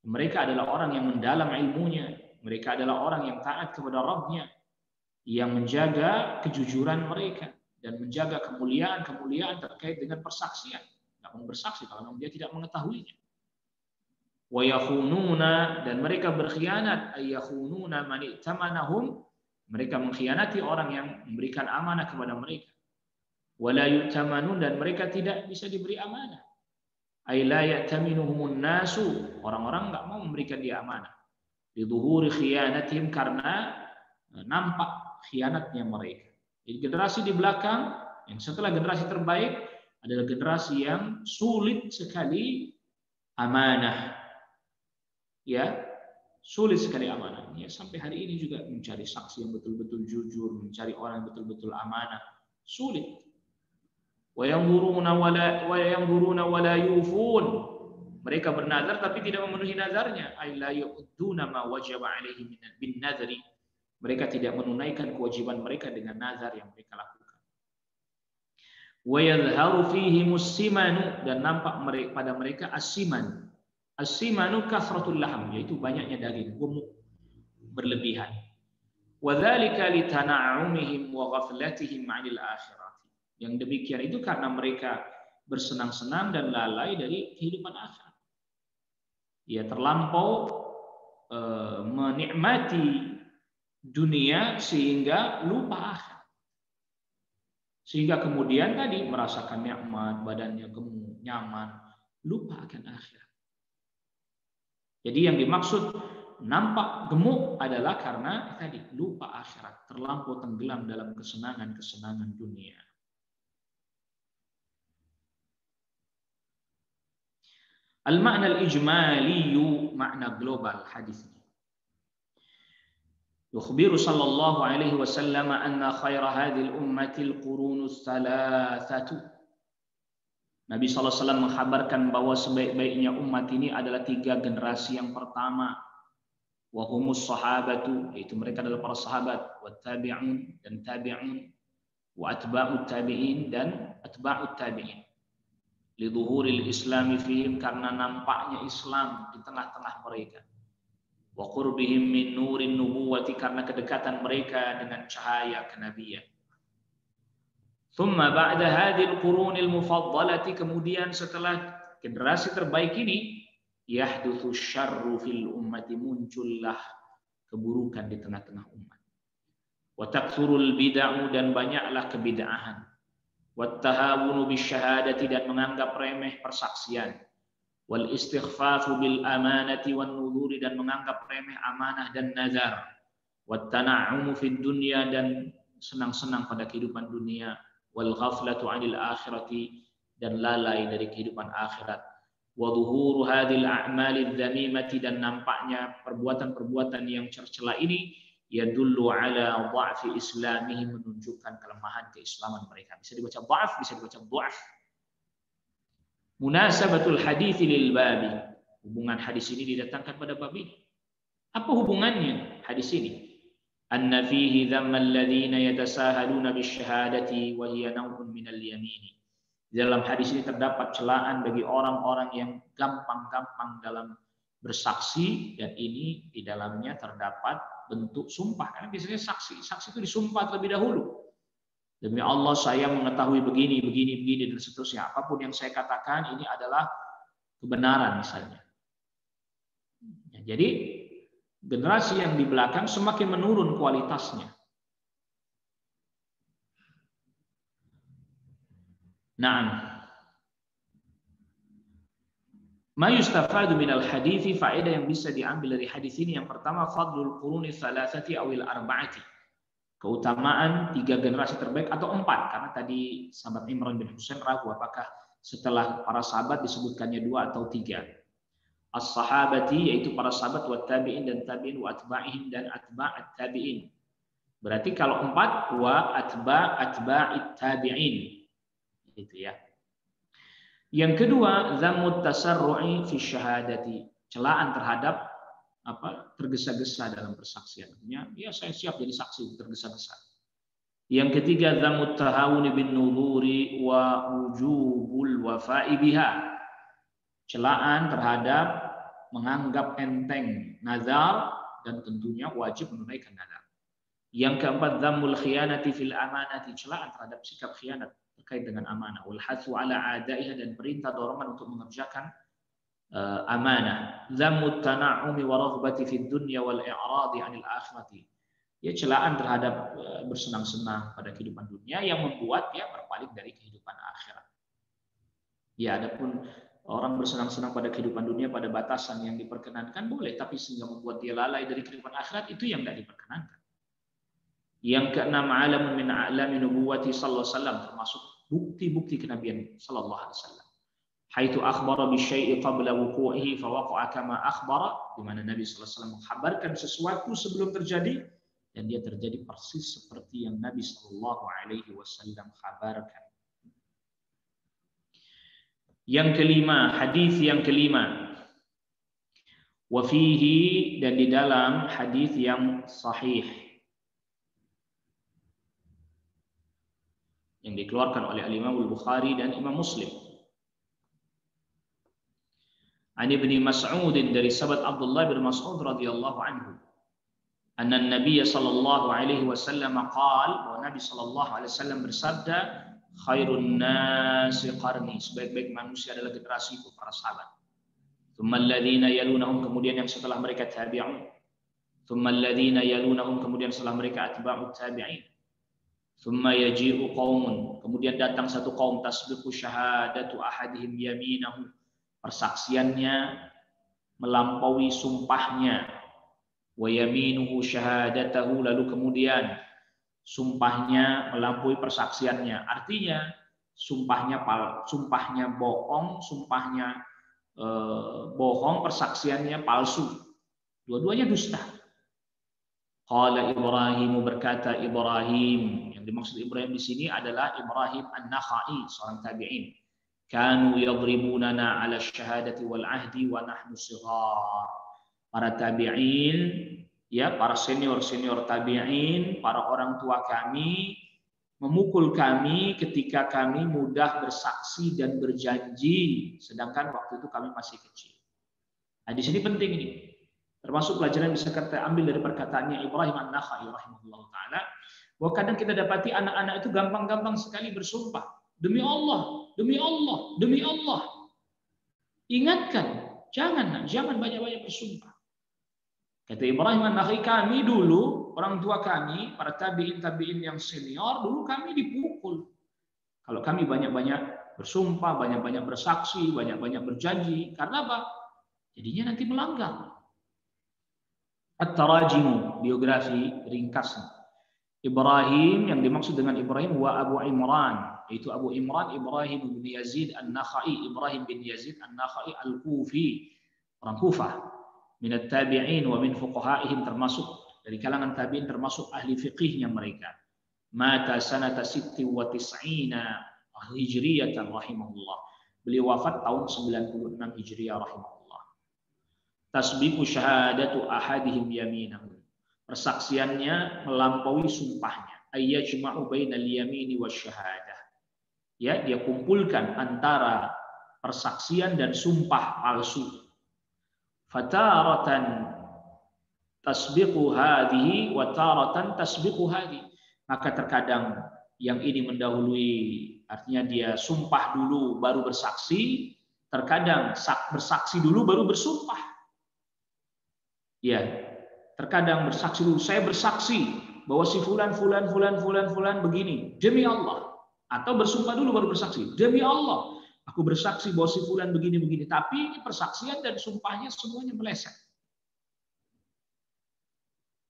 Mereka adalah orang yang mendalam ilmunya. Mereka adalah orang yang taat kepada Rabb-nya, yang menjaga kejujuran mereka dan menjaga kemuliaan-kemuliaan terkait dengan persaksian. Tidak mau bersaksi kalau dia tidak mengetahuinya. Wa yakhununa, dan mereka berkhianat, ay yakhununa man i'tamanahum, mereka mengkhianati orang yang memberikan amanah kepada mereka. Wa la yu'tamanun, dan mereka tidak bisa diberi amanah. Ay la ya'taminuhumun nasu, orang-orang enggak mau memberikan dia amanah. Lidzuhuri khianatihim, karena nampak khianatnya mereka. Jadi generasi di belakang yang setelah generasi terbaik adalah generasi yang sulit sekali amanah. Ya, sulit sekali amanah. Ya, sampai hari ini juga mencari saksi yang betul-betul jujur, mencari orang yang betul-betul amanah, sulit. Wa yanzuruna wa la yufun. Mereka bernazar tapi tidak memenuhi nazarnya. Ay la yu'duna ma wajaba alaihi bin nadri. Mereka tidak menunaikan kewajiban mereka dengan nazar yang mereka lakukan. Wa yadhharu fihi mussimanu, dan nampak pada mereka as-siman. As-simanu kasratul laham, yaitu banyaknya daging, gemuk berlebihan. Wa dzalika li tana'umihim wa ghaflatihim 'anil akhirah. Yang demikian itu karena mereka bersenang-senang dan lalai dari kehidupan akhirat. Ya, terlampau menikmati dunia sehingga lupa akhirat. Sehingga kemudian tadi merasakan nikmat, badannya gemuk, nyaman, lupa akan akhirat. Jadi yang dimaksud nampak gemuk adalah karena tadi lupa akhirat, terlampau tenggelam dalam kesenangan-kesenangan dunia. Al-makna al-ijmali, makna global hadis ini. Yukhbiru sallallahu alaihi wasallam anna khaira hadhil ummati al-qurunu thalathatu. Nabi sallallahu alaihi wasallam mengkhabarkan bahwa sebaik-baiknya umat ini adalah 3 generasi. Yang pertama, wa humus sahabatu, yaitu mereka adalah para sahabat, wa tabi'un, dan tabi'un, wa atba'ut tabi'in, dan atba'ut tabi'in. Lidhuhuril islami fihim, karena nampaknya Islam di tengah-tengah mereka. Wa qurbihim min nurin nubuwati, karena kedekatan mereka dengan cahaya kenabian. Thumma ba'da hadhil qurunil mufaddalati, kemudian setelah generasi terbaik ini, yahdutsu syarru fil ummati, muncullah keburukan di tengah-tengah umat. Wa takthurul bid'ah, dan banyaklah kebid'ahan. Wattahawunu bisyahadati, dan menganggap remeh persaksian. Wal istighfafu bil amanati wan nuzuri, dan menganggap remeh amanah dan nazar. Wattana'umu fid dunya, dan senang-senang pada kehidupan dunia. Wal ghaflatu 'anil akhirati, dan lalai dari kehidupan akhirat. Wa dhuhuru hadhil a'malidz dzamimati, dan nampaknya perbuatan-perbuatan yang tercela ini yadullu ala dha'fi islamihim, menunjukkan kelemahan keislaman mereka. Bisa dibaca dha'f, bisa dibaca dha'f. Munasabatul hadits lil babi, hubungan hadis ini didatangkan pada bab ini. Apa hubungannya hadis ini? Anna fihi dhamma alladhina yatasahaluna bisyahadati wa hiya naw'un minal yamini. Dalam hadis ini terdapat celaan bagi orang-orang yang gampang-gampang dalam bersaksi, dan ini di dalamnya terdapat bentuk sumpah. Karena biasanya saksi itu disumpah terlebih dahulu. Demi Allah saya mengetahui begini, dan seterusnya. Apapun yang saya katakan ini adalah kebenaran misalnya. Ya, jadi generasi yang di belakang semakin menurun kualitasnya. Naam. Ma yustafadu minal hadithi, faedah yang bisa diambil dari hadis ini. Yang pertama, fadlul quruni thalathati awil arba'ati, keutamaan 3 generasi terbaik atau 4, karena tadi sahabat Imran bin Husain ragu apakah setelah para sahabat disebutkannya 2 atau 3. As-sahabati, yaitu para sahabat, wa tabi'in, dan tabi'in, wa atba'ihim, dan atba'at tabi'in. Berarti kalau 4, wa atba'at tabi'in, gitu ya. Yang kedua, zammut tasarru'i fi syahadati, celaan terhadap tergesa-gesa dalam persaksian. Ya saya siap jadi saksi, tergesa-gesa. Yang ketiga, zammut tahawuni bin nuzuri wa wujubul wafa'i biha, celaan terhadap menganggap enteng nazar dan tentunya wajib menunaikan nazar. Yang keempat, zammul khiyanati fil amanati, celaan terhadap sikap khianat terkait dengan amanah. Wal hathu ala adaiha, dan perintah dorongan untuk mengerjakan amanah. Zammut tana'umi wa raghbati fid dunya wal i'radi 'anil akhirati, ya celaan terhadap bersenang-senang pada kehidupan dunia yang membuat dia berpaling dari kehidupan akhirat. Ya, adapun orang bersenang-senang pada kehidupan dunia pada batasan yang diperkenankan boleh, tapi sehingga membuat dia lalai dari kehidupan akhirat, itu yang tidak diperkenankan. Yang keenam, alamun min a'lami nubuwati sallallahu alaihi wasallam, termasuk bukti-bukti kenabian sallallahu alaihi wasallam. Haitsu akhbara bi syai'i qabla wuqu'ihi fa waqa'a kama akhbara, di mana Nabi sallallahu alaihi wasallam mengkhabarkan sesuatu sebelum terjadi dan dia terjadi persis seperti yang Nabi sallallahu alaihi wasallam khabarkan. Yang kelima, hadis yang kelima. Wa fihi, dan di dalam hadis yang sahih, yang dikeluarkan oleh Imam Al-Bukhari dan Imam Muslim. An Ibnu Mas'ud dari sahabat Abdullah bin Mas'ud radhiyallahu anhu, anna Nabi sallallahu alaihi wasallam qala, bahwa Nabi sallallahu alaihi wasallam bersabda, khairun nasi qarni, sebaik-baik manusia adalah generasiku, para sahabat. Tsumma alladziina yalunahum, kemudian yang setelah mereka tabi'un. Tsumma alladziina yalunahum, kemudian setelah mereka atba'ut tabi'in. Tsumma yaji'u qaumun, kemudian datang satu kaum, tasbiqu syahadatu ahadihim yaminahu, persaksiannya melampaui sumpahnya, wa yaminuhu syahadatahu, lalu kemudian sumpahnya melampaui persaksiannya. Artinya sumpahnya bohong, bohong, persaksiannya palsu. Dua-duanya dusta. Qala Ibrahim, berkata Ibrahim, yang dimaksud Ibrahim di sini adalah Ibrahim An-Nakhai, seorang tabi'in. Kanu yadribunana 'ala syahadati wal 'ahdi wa nahnu shighar. Para tabi'in, ya, para senior tabi'in, para orang tua kami memukul kami ketika kami mudah bersaksi dan berjanji, sedangkan waktu itu kami masih kecil. Nah, di sini penting ini. Termasuk pelajaran yang bisa kita ambil dari perkataannya Ibrahim An-Nakhai rahimahullah ta'ala, bahwa kadang kita dapati anak-anak itu gampang-gampang sekali bersumpah. Demi Allah, demi Allah, demi Allah. Ingatkan, jangan banyak-banyak bersumpah. Kata Ibrahim An-Nakhai, kami dulu, orang tua kami, para tabi'in yang senior, dulu kami dipukul. Kalau kami banyak-banyak bersumpah, banyak-banyak bersaksi, banyak-banyak berjanji. Karena apa? Jadinya nanti melanggar. At-Tarajimu, biografi ringkasnya. Ibrahim, yang dimaksud dengan Ibrahim wa Abu Imran, yaitu Abu Imran Ibrahim bin Yazid An-Nakhai, Ibrahim bin Yazid An-Nakhai Al-Kufi, orang Kufah, min at-tabi'in wa min fuqahaihim, termasuk dari kalangan tabi'in, termasuk ahli fiqihnya mereka. Mata sanata 96 Hijriyatan rahimahullah. Beliau wafat tahun 96 Hijriyah rahimahullah. Tasbiqu syahadatu ahadihim yaminahu, persaksiannya melampaui sumpahnya. Ayyajma'u bainal yamini wasyahadah, ya, dia kumpulkan antara persaksian dan sumpah palsu. Fataratan tasbiqu hadhihi wa taratan tasbiqu hadhihi, maka terkadang yang ini mendahului, artinya dia sumpah dulu baru bersaksi, terkadang bersaksi dulu baru bersumpah. Ya, terkadang bersaksi dulu, saya bersaksi bahwa si fulan begini demi Allah, atau bersumpah dulu baru bersaksi demi Allah, aku bersaksi bahwa si fulan begini, tapi ini persaksian dan sumpahnya semuanya meleset.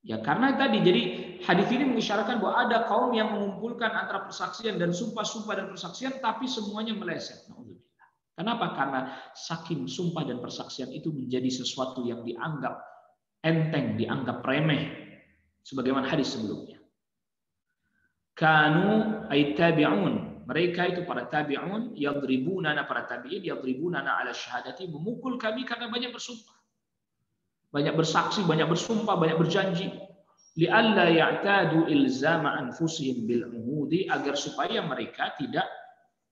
Ya, karena tadi, jadi hadis ini mengisyaratkan bahwa ada kaum yang mengumpulkan antara persaksian dan sumpah dan persaksian, tapi semuanya meleset. Kenapa? Karena saking sumpah dan persaksian itu menjadi sesuatu yang dianggap enteng, dianggap remeh, sebagaimana hadis sebelumnya. Kanu ay tabi'un, mereka itu para tabi'un, yadribunana, para tabi'in, yadribunana ala syahadati, memukul kami karena banyak bersumpah, banyak bersaksi, banyak bersumpah, banyak berjanji. Li'alla ya'tadu ilzama anfusihim bil uhudi, agar supaya mereka tidak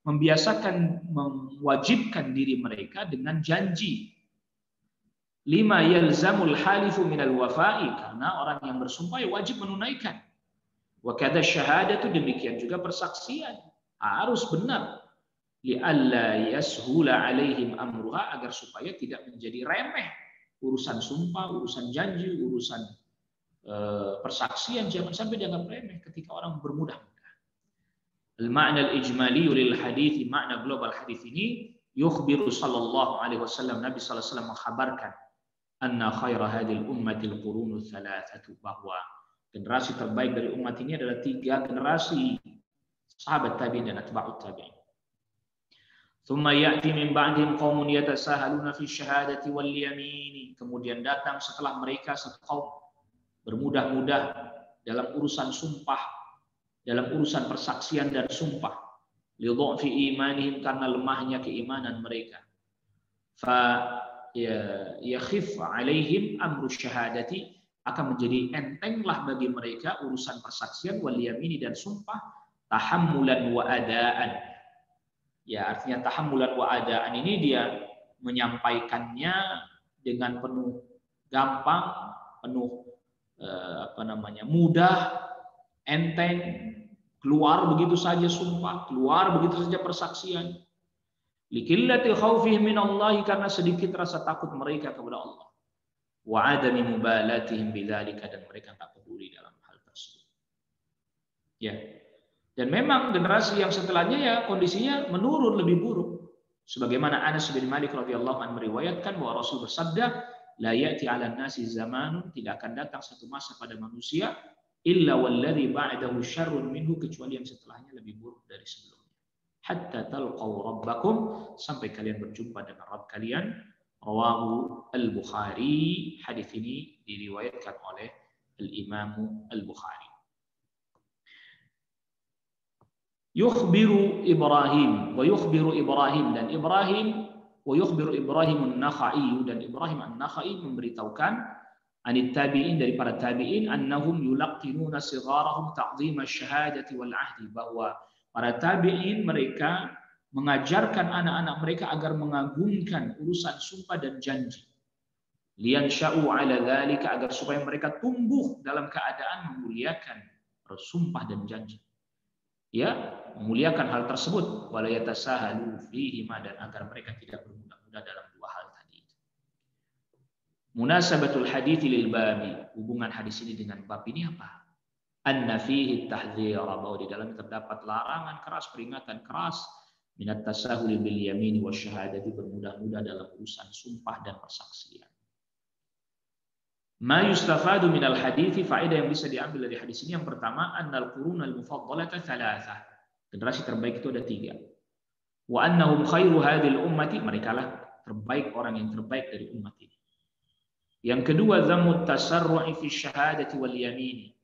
membiasakan, mewajibkan diri mereka dengan janji. Lima yalzamul halifu minal wafa'i, karena orang yang bersumpah wajib menunaikan. Wa kadza syahadatu, demikian juga persaksian harus benar. Li'alla yashula alaihim amruha, agar supaya tidak menjadi remeh urusan sumpah, urusan janji, urusan persaksian, jangan sampai dianggap remeh ketika orang bermudah-mudah. Al-ma'na al-ijmali lil hadits, makna global hadis ini, yukhbiru sallallahu alaihi wasallam, Nabi sallallahu alaihi wasallam mengkhabarkan, anna khaira hadhil ummatil qurunu thalathatu, bahwa generasi terbaik dari umat ini adalah 3 generasi sahabat tabi'in dan atba'ut tabi'in. Thumma ya'ti min ba'dihim qaumun yatasahaluna fi syahadati wal yamini, kemudian datang setelah mereka satu kaum bermudah-mudah dalam urusan sumpah, dalam urusan persaksian dan sumpah. Li dha'fi imanihim, karena lemahnya keimanan mereka. Fa yakhif alaihim amru syahadati, akan menjadi entenglah bagi mereka urusan persaksian wal yamini dan sumpah, tahammulan wa adaan. Ya, artinya tahammulan wa adaan ini dia menyampaikannya dengan penuh gampang, penuh mudah, enteng, keluar begitu saja sumpah, keluar begitu saja persaksian. Likillati khaufihim minallahi, karena sedikit rasa takut mereka kepada Allah. Wa adami mubalatihim bidzalika, dan mereka tak peduli dalam hal tersebut. Ya. Dan memang generasi yang setelahnya ya kondisinya menurun, lebih buruk. Sebagaimana Anas bin Malik radhiyallahu anhu meriwayatkan bahwa Rasul bersabda, la ya'ti 'alan nasi zamanun, tidak akan datang satu masa pada manusia illa walladzi ba'dahu syarrun minhu, kecuali yang setelahnya lebih buruk dari sebelumnya. Hatta talqaw rabbakum, sampai kalian berjumpa dengan Rabb kalian. Rawahu Al-Bukhari. Hadis ini diriwayatkan oleh Al-Imam Al-Bukhari. Yukhbiru Ibrahim wa yukhbiru Ibrahim, dan Ibrahim wa yukhbiru Ibrahim an-Nakhai, dan Ibrahim an-Nakhai memberitahukan anit tabi'in, dari para tabi'in, annahum yulaqinuna sigharahum ta'dhim asy-syahadati wal 'ahdi, bahwa para tabi'in mereka mengajarkan anak-anak mereka agar mengagungkan urusan sumpah dan janji. Liyansha'u 'ala dzalika, agar supaya mereka tumbuh dalam keadaan memuliakan sumpah dan janji. Ya, memuliakan hal tersebut, wala yatasahalu fihi ma, dan agar mereka tidak bermudah-mudah dalam dua hal tadi. Munasabatul hadits lil babi, hubungan hadis ini dengan bab ini apa? Anna fihi tahdhir, bahwa di dalam terdapat larangan keras, peringatan keras, minat tasahul bil yamin wa syahadati, bermudah-mudah dalam urusan sumpah dan persaksian. Ma yustafadu minal hadithi, faedah yang bisa diambil dari hadis ini, yang pertama, annal qurunal mufaddalata thalathah, generasi terbaik itu ada 3. Wa annahum khairu hadhil ummati, merekalah terbaik, orang yang terbaik dari umat ini. Yang kedua, dhammut tasarru'i fi syahadati wal yamini,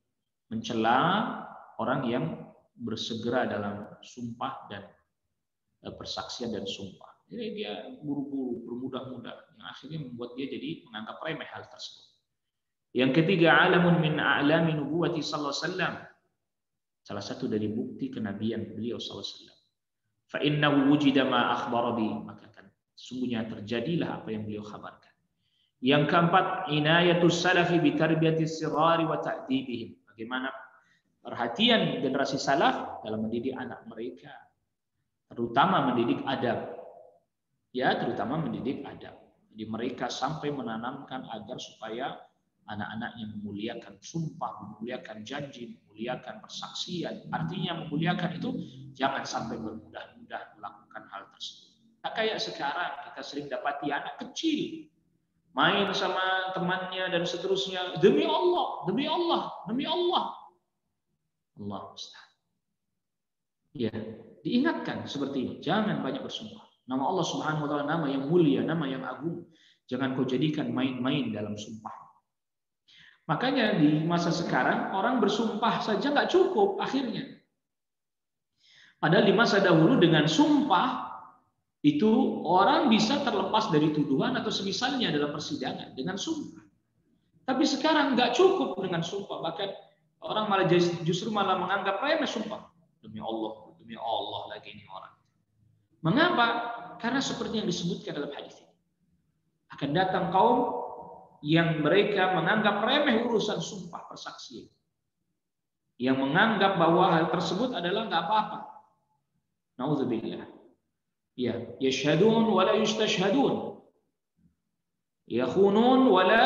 mencela orang yang bersegera dalam sumpah dan persaksian dan sumpah. Jadi dia buru-buru, bermudah-mudah, yang akhirnya membuat dia jadi menganggap remeh hal tersebut. Yang ketiga, alamun min a'lami nubuwati sallallahu alaihi wasallam, salah satu dari bukti kenabian beliau sallallahu alaihi wasallam. Fa innahu wujida ma akhbara bi, maka kan sungguhnya terjadilah apa yang beliau khabarkan. Yang keempat, inayatus salafi bi tarbiyatis sirari wa ta'dibihim, bagaimana perhatian generasi salaf dalam mendidik anak mereka, terutama mendidik adab. Ya, terutama mendidik adab. Jadi mereka sampai menanamkan agar supaya anak-anaknya memuliakan sumpah, memuliakan janji, memuliakan persaksian. Artinya memuliakan itu jangan sampai bermudah-mudah melakukan hal tersebut. Tak kayak sekarang kita sering dapati anak kecil main sama temannya dan seterusnya, demi Allah, demi Allah, demi Allah. Allah Ustaz. Ya, diingatkan seperti ini, jangan banyak bersumpah. Nama Allah Subhanahu wa taala nama yang mulia, nama yang agung. Jangan kau jadikan main-main dalam sumpah. Makanya di masa sekarang orang bersumpah saja nggak cukup akhirnya. Padahal di masa dahulu dengan sumpah itu orang bisa terlepas dari tuduhan atau semisalnya dalam persidangan dengan sumpah. Tapi sekarang nggak cukup dengan sumpah, bahkan orang malah justru malah menganggap remeh sumpah. Demi Allah lagi ini orang. Mengapa? Karena seperti yang disebutkan dalam hadis ini. Akan datang kaum yang mereka menganggap remeh urusan sumpah persaksian, yang menganggap bahwa hal tersebut adalah nggak apa-apa. Nauzubillah. Ya, yashhadun wa la yustashhadun, yakhunun wa la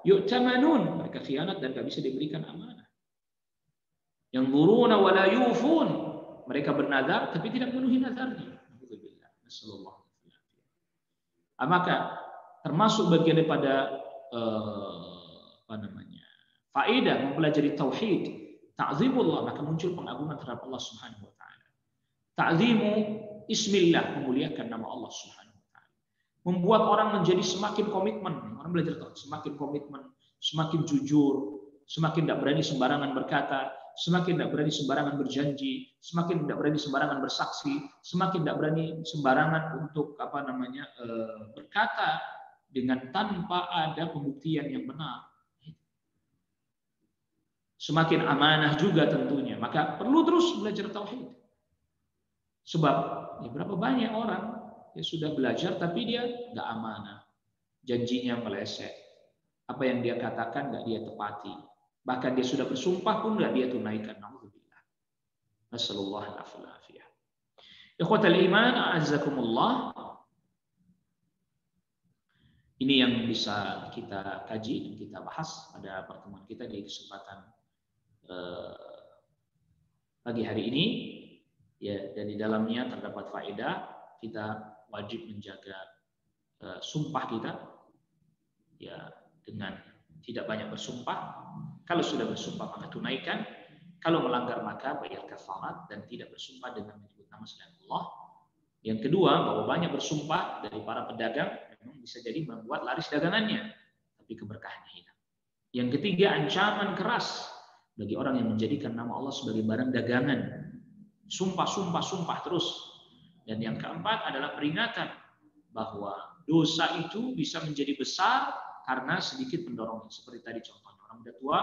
yu'tamanun, mereka khianat dan nggak bisa diberikan amanah. Yanzuruna wa la yufun, mereka bernazar tapi tidak memenuhi nazarnya. Nauzubillah. Nasallallahu alaihi wasallam. Maka termasuk bagian daripada faedah mempelajari tauhid, ta'zimullah, maka muncul pengagungan terhadap Allah Subhanahu wa taala. Ta'zimu ismillah, memuliakan nama Allah Subhanahu wa taala. Membuat orang menjadi semakin komitmen, orang belajar semakin komitmen, semakin jujur, semakin tidak berani sembarangan berkata, semakin tidak berani sembarangan berjanji, semakin tidak berani sembarangan bersaksi, semakin tidak berani sembarangan untuk berkata dengan tanpa ada pembuktian yang benar. semakin amanah juga tentunya. Maka perlu terus belajar tauhid. Sebab ya berapa banyak orang yang sudah belajar tapi dia nggak amanah, janjinya meleset, apa yang dia katakan nggak dia tepati, bahkan dia sudah bersumpah pun nggak dia tunaikan. Nauzubillah. Nasallallahu alaihi wasallam. Ikhwatal iman, a'azzakumullah. Ini yang bisa kita kaji dan kita bahas pada pertemuan kita di kesempatan pagi hari ini. Ya, dan di dalamnya terdapat faedah kita wajib menjaga sumpah kita, ya, dengan tidak banyak bersumpah. Kalau sudah bersumpah maka tunaikan. Kalau melanggar maka bayar kafarat dan tidak bersumpah dengan menyebut nama selain Allah. Yang kedua, bahwa banyak bersumpah dari para pedagang memang bisa jadi membuat laris dagangannya, tapi keberkahannya hilang. Yang ketiga, ancaman keras bagi orang yang menjadikan nama Allah sebagai barang dagangan. Sumpah terus. Dan yang keempat adalah peringatan bahwa dosa itu bisa menjadi besar karena sedikit pendorongnya. Seperti tadi contohnya, orang muda tua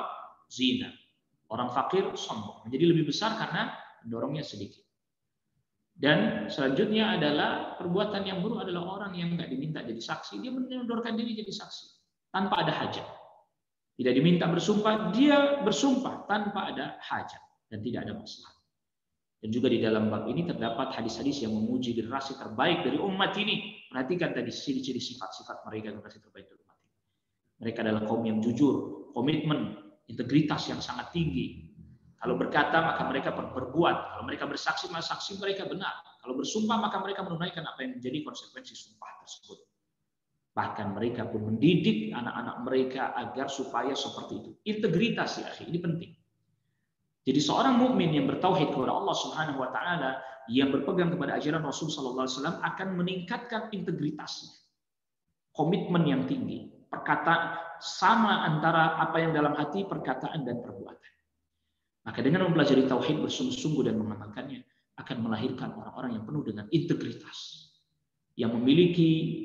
zina, orang fakir sombong. Menjadi lebih besar karena pendorongnya sedikit. Dan selanjutnya adalah perbuatan yang buruk adalah orang yang nggak diminta jadi saksi, dia menundurkan diri jadi saksi tanpa ada hajat. Tidak diminta bersumpah, dia bersumpah tanpa ada hajat dan tidak ada masalah. Dan juga di dalam bab ini terdapat hadis-hadis yang memuji generasi terbaik dari umat ini. Perhatikan tadi ciri-ciri sifat-sifat mereka, generasi terbaik dari umat ini. Mereka adalah kaum yang jujur, komitmen, integritas yang sangat tinggi. Kalau berkata maka mereka berbuat. Kalau mereka bersaksi maka saksi mereka benar. Kalau bersumpah maka mereka menunaikan apa yang menjadi konsekuensi sumpah tersebut. Bahkan mereka pun mendidik anak-anak mereka agar supaya seperti itu. Integritas ya, ini penting. Jadi seorang mukmin yang bertauhid kepada Allah Subhanahu wa taala, yang berpegang kepada ajaran Rasul sallallahu alaihi wasallam akan meningkatkan integritasnya. Komitmen yang tinggi, perkataan sama antara apa yang dalam hati, perkataan dan perbuatan. Maka dengan mempelajari tauhid bersungguh-sungguh dan mengamalkannya akan melahirkan orang-orang yang penuh dengan integritas, yang memiliki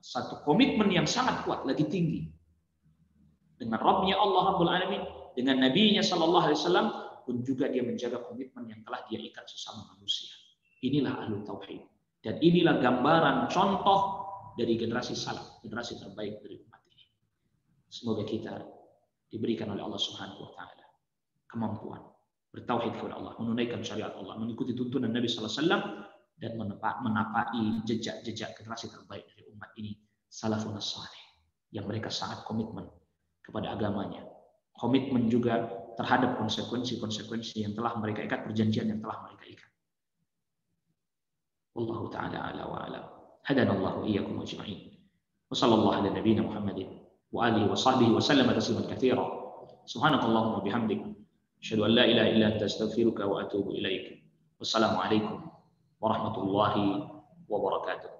satu komitmen yang sangat kuat lagi tinggi dengan Rabbnya Allah Rabbul Alamin, dengan Nabi-Nya Sallallahu Alaihi Wasallam pun juga dia menjaga komitmen yang telah dia ikat sesama manusia. Inilah ahlu tauhid dan inilah gambaran contoh dari generasi salaf, generasi terbaik dari umat ini. Semoga kita diberikan oleh Allah Subhanahu wa taala kemampuan bertauhid kepada Allah, menunaikan syariat Allah, mengikuti tuntunan Nabi sallallahu alaihi wasallam dan menapai jejak-jejak generasi terbaik dari umat ini, salafun salih, yang mereka sangat komitmen kepada agamanya, komitmen juga terhadap konsekuensi-konsekuensi yang telah mereka ikat, perjanjian yang telah mereka ikat. Wallahu taala ala wa alam. Hadanallahu iyyakum ajma'in. Wa sallallahu ala nabiyyina Muhammadin wa alihi wa sahbihi wa sallama tasliman katsira. Subhanakallahumma bihamdik, asyhadu an la ilaha illa anta astaghfiruka wa atubu ilaik. Wassalamu alaikum warahmatullahi wabarakatuh.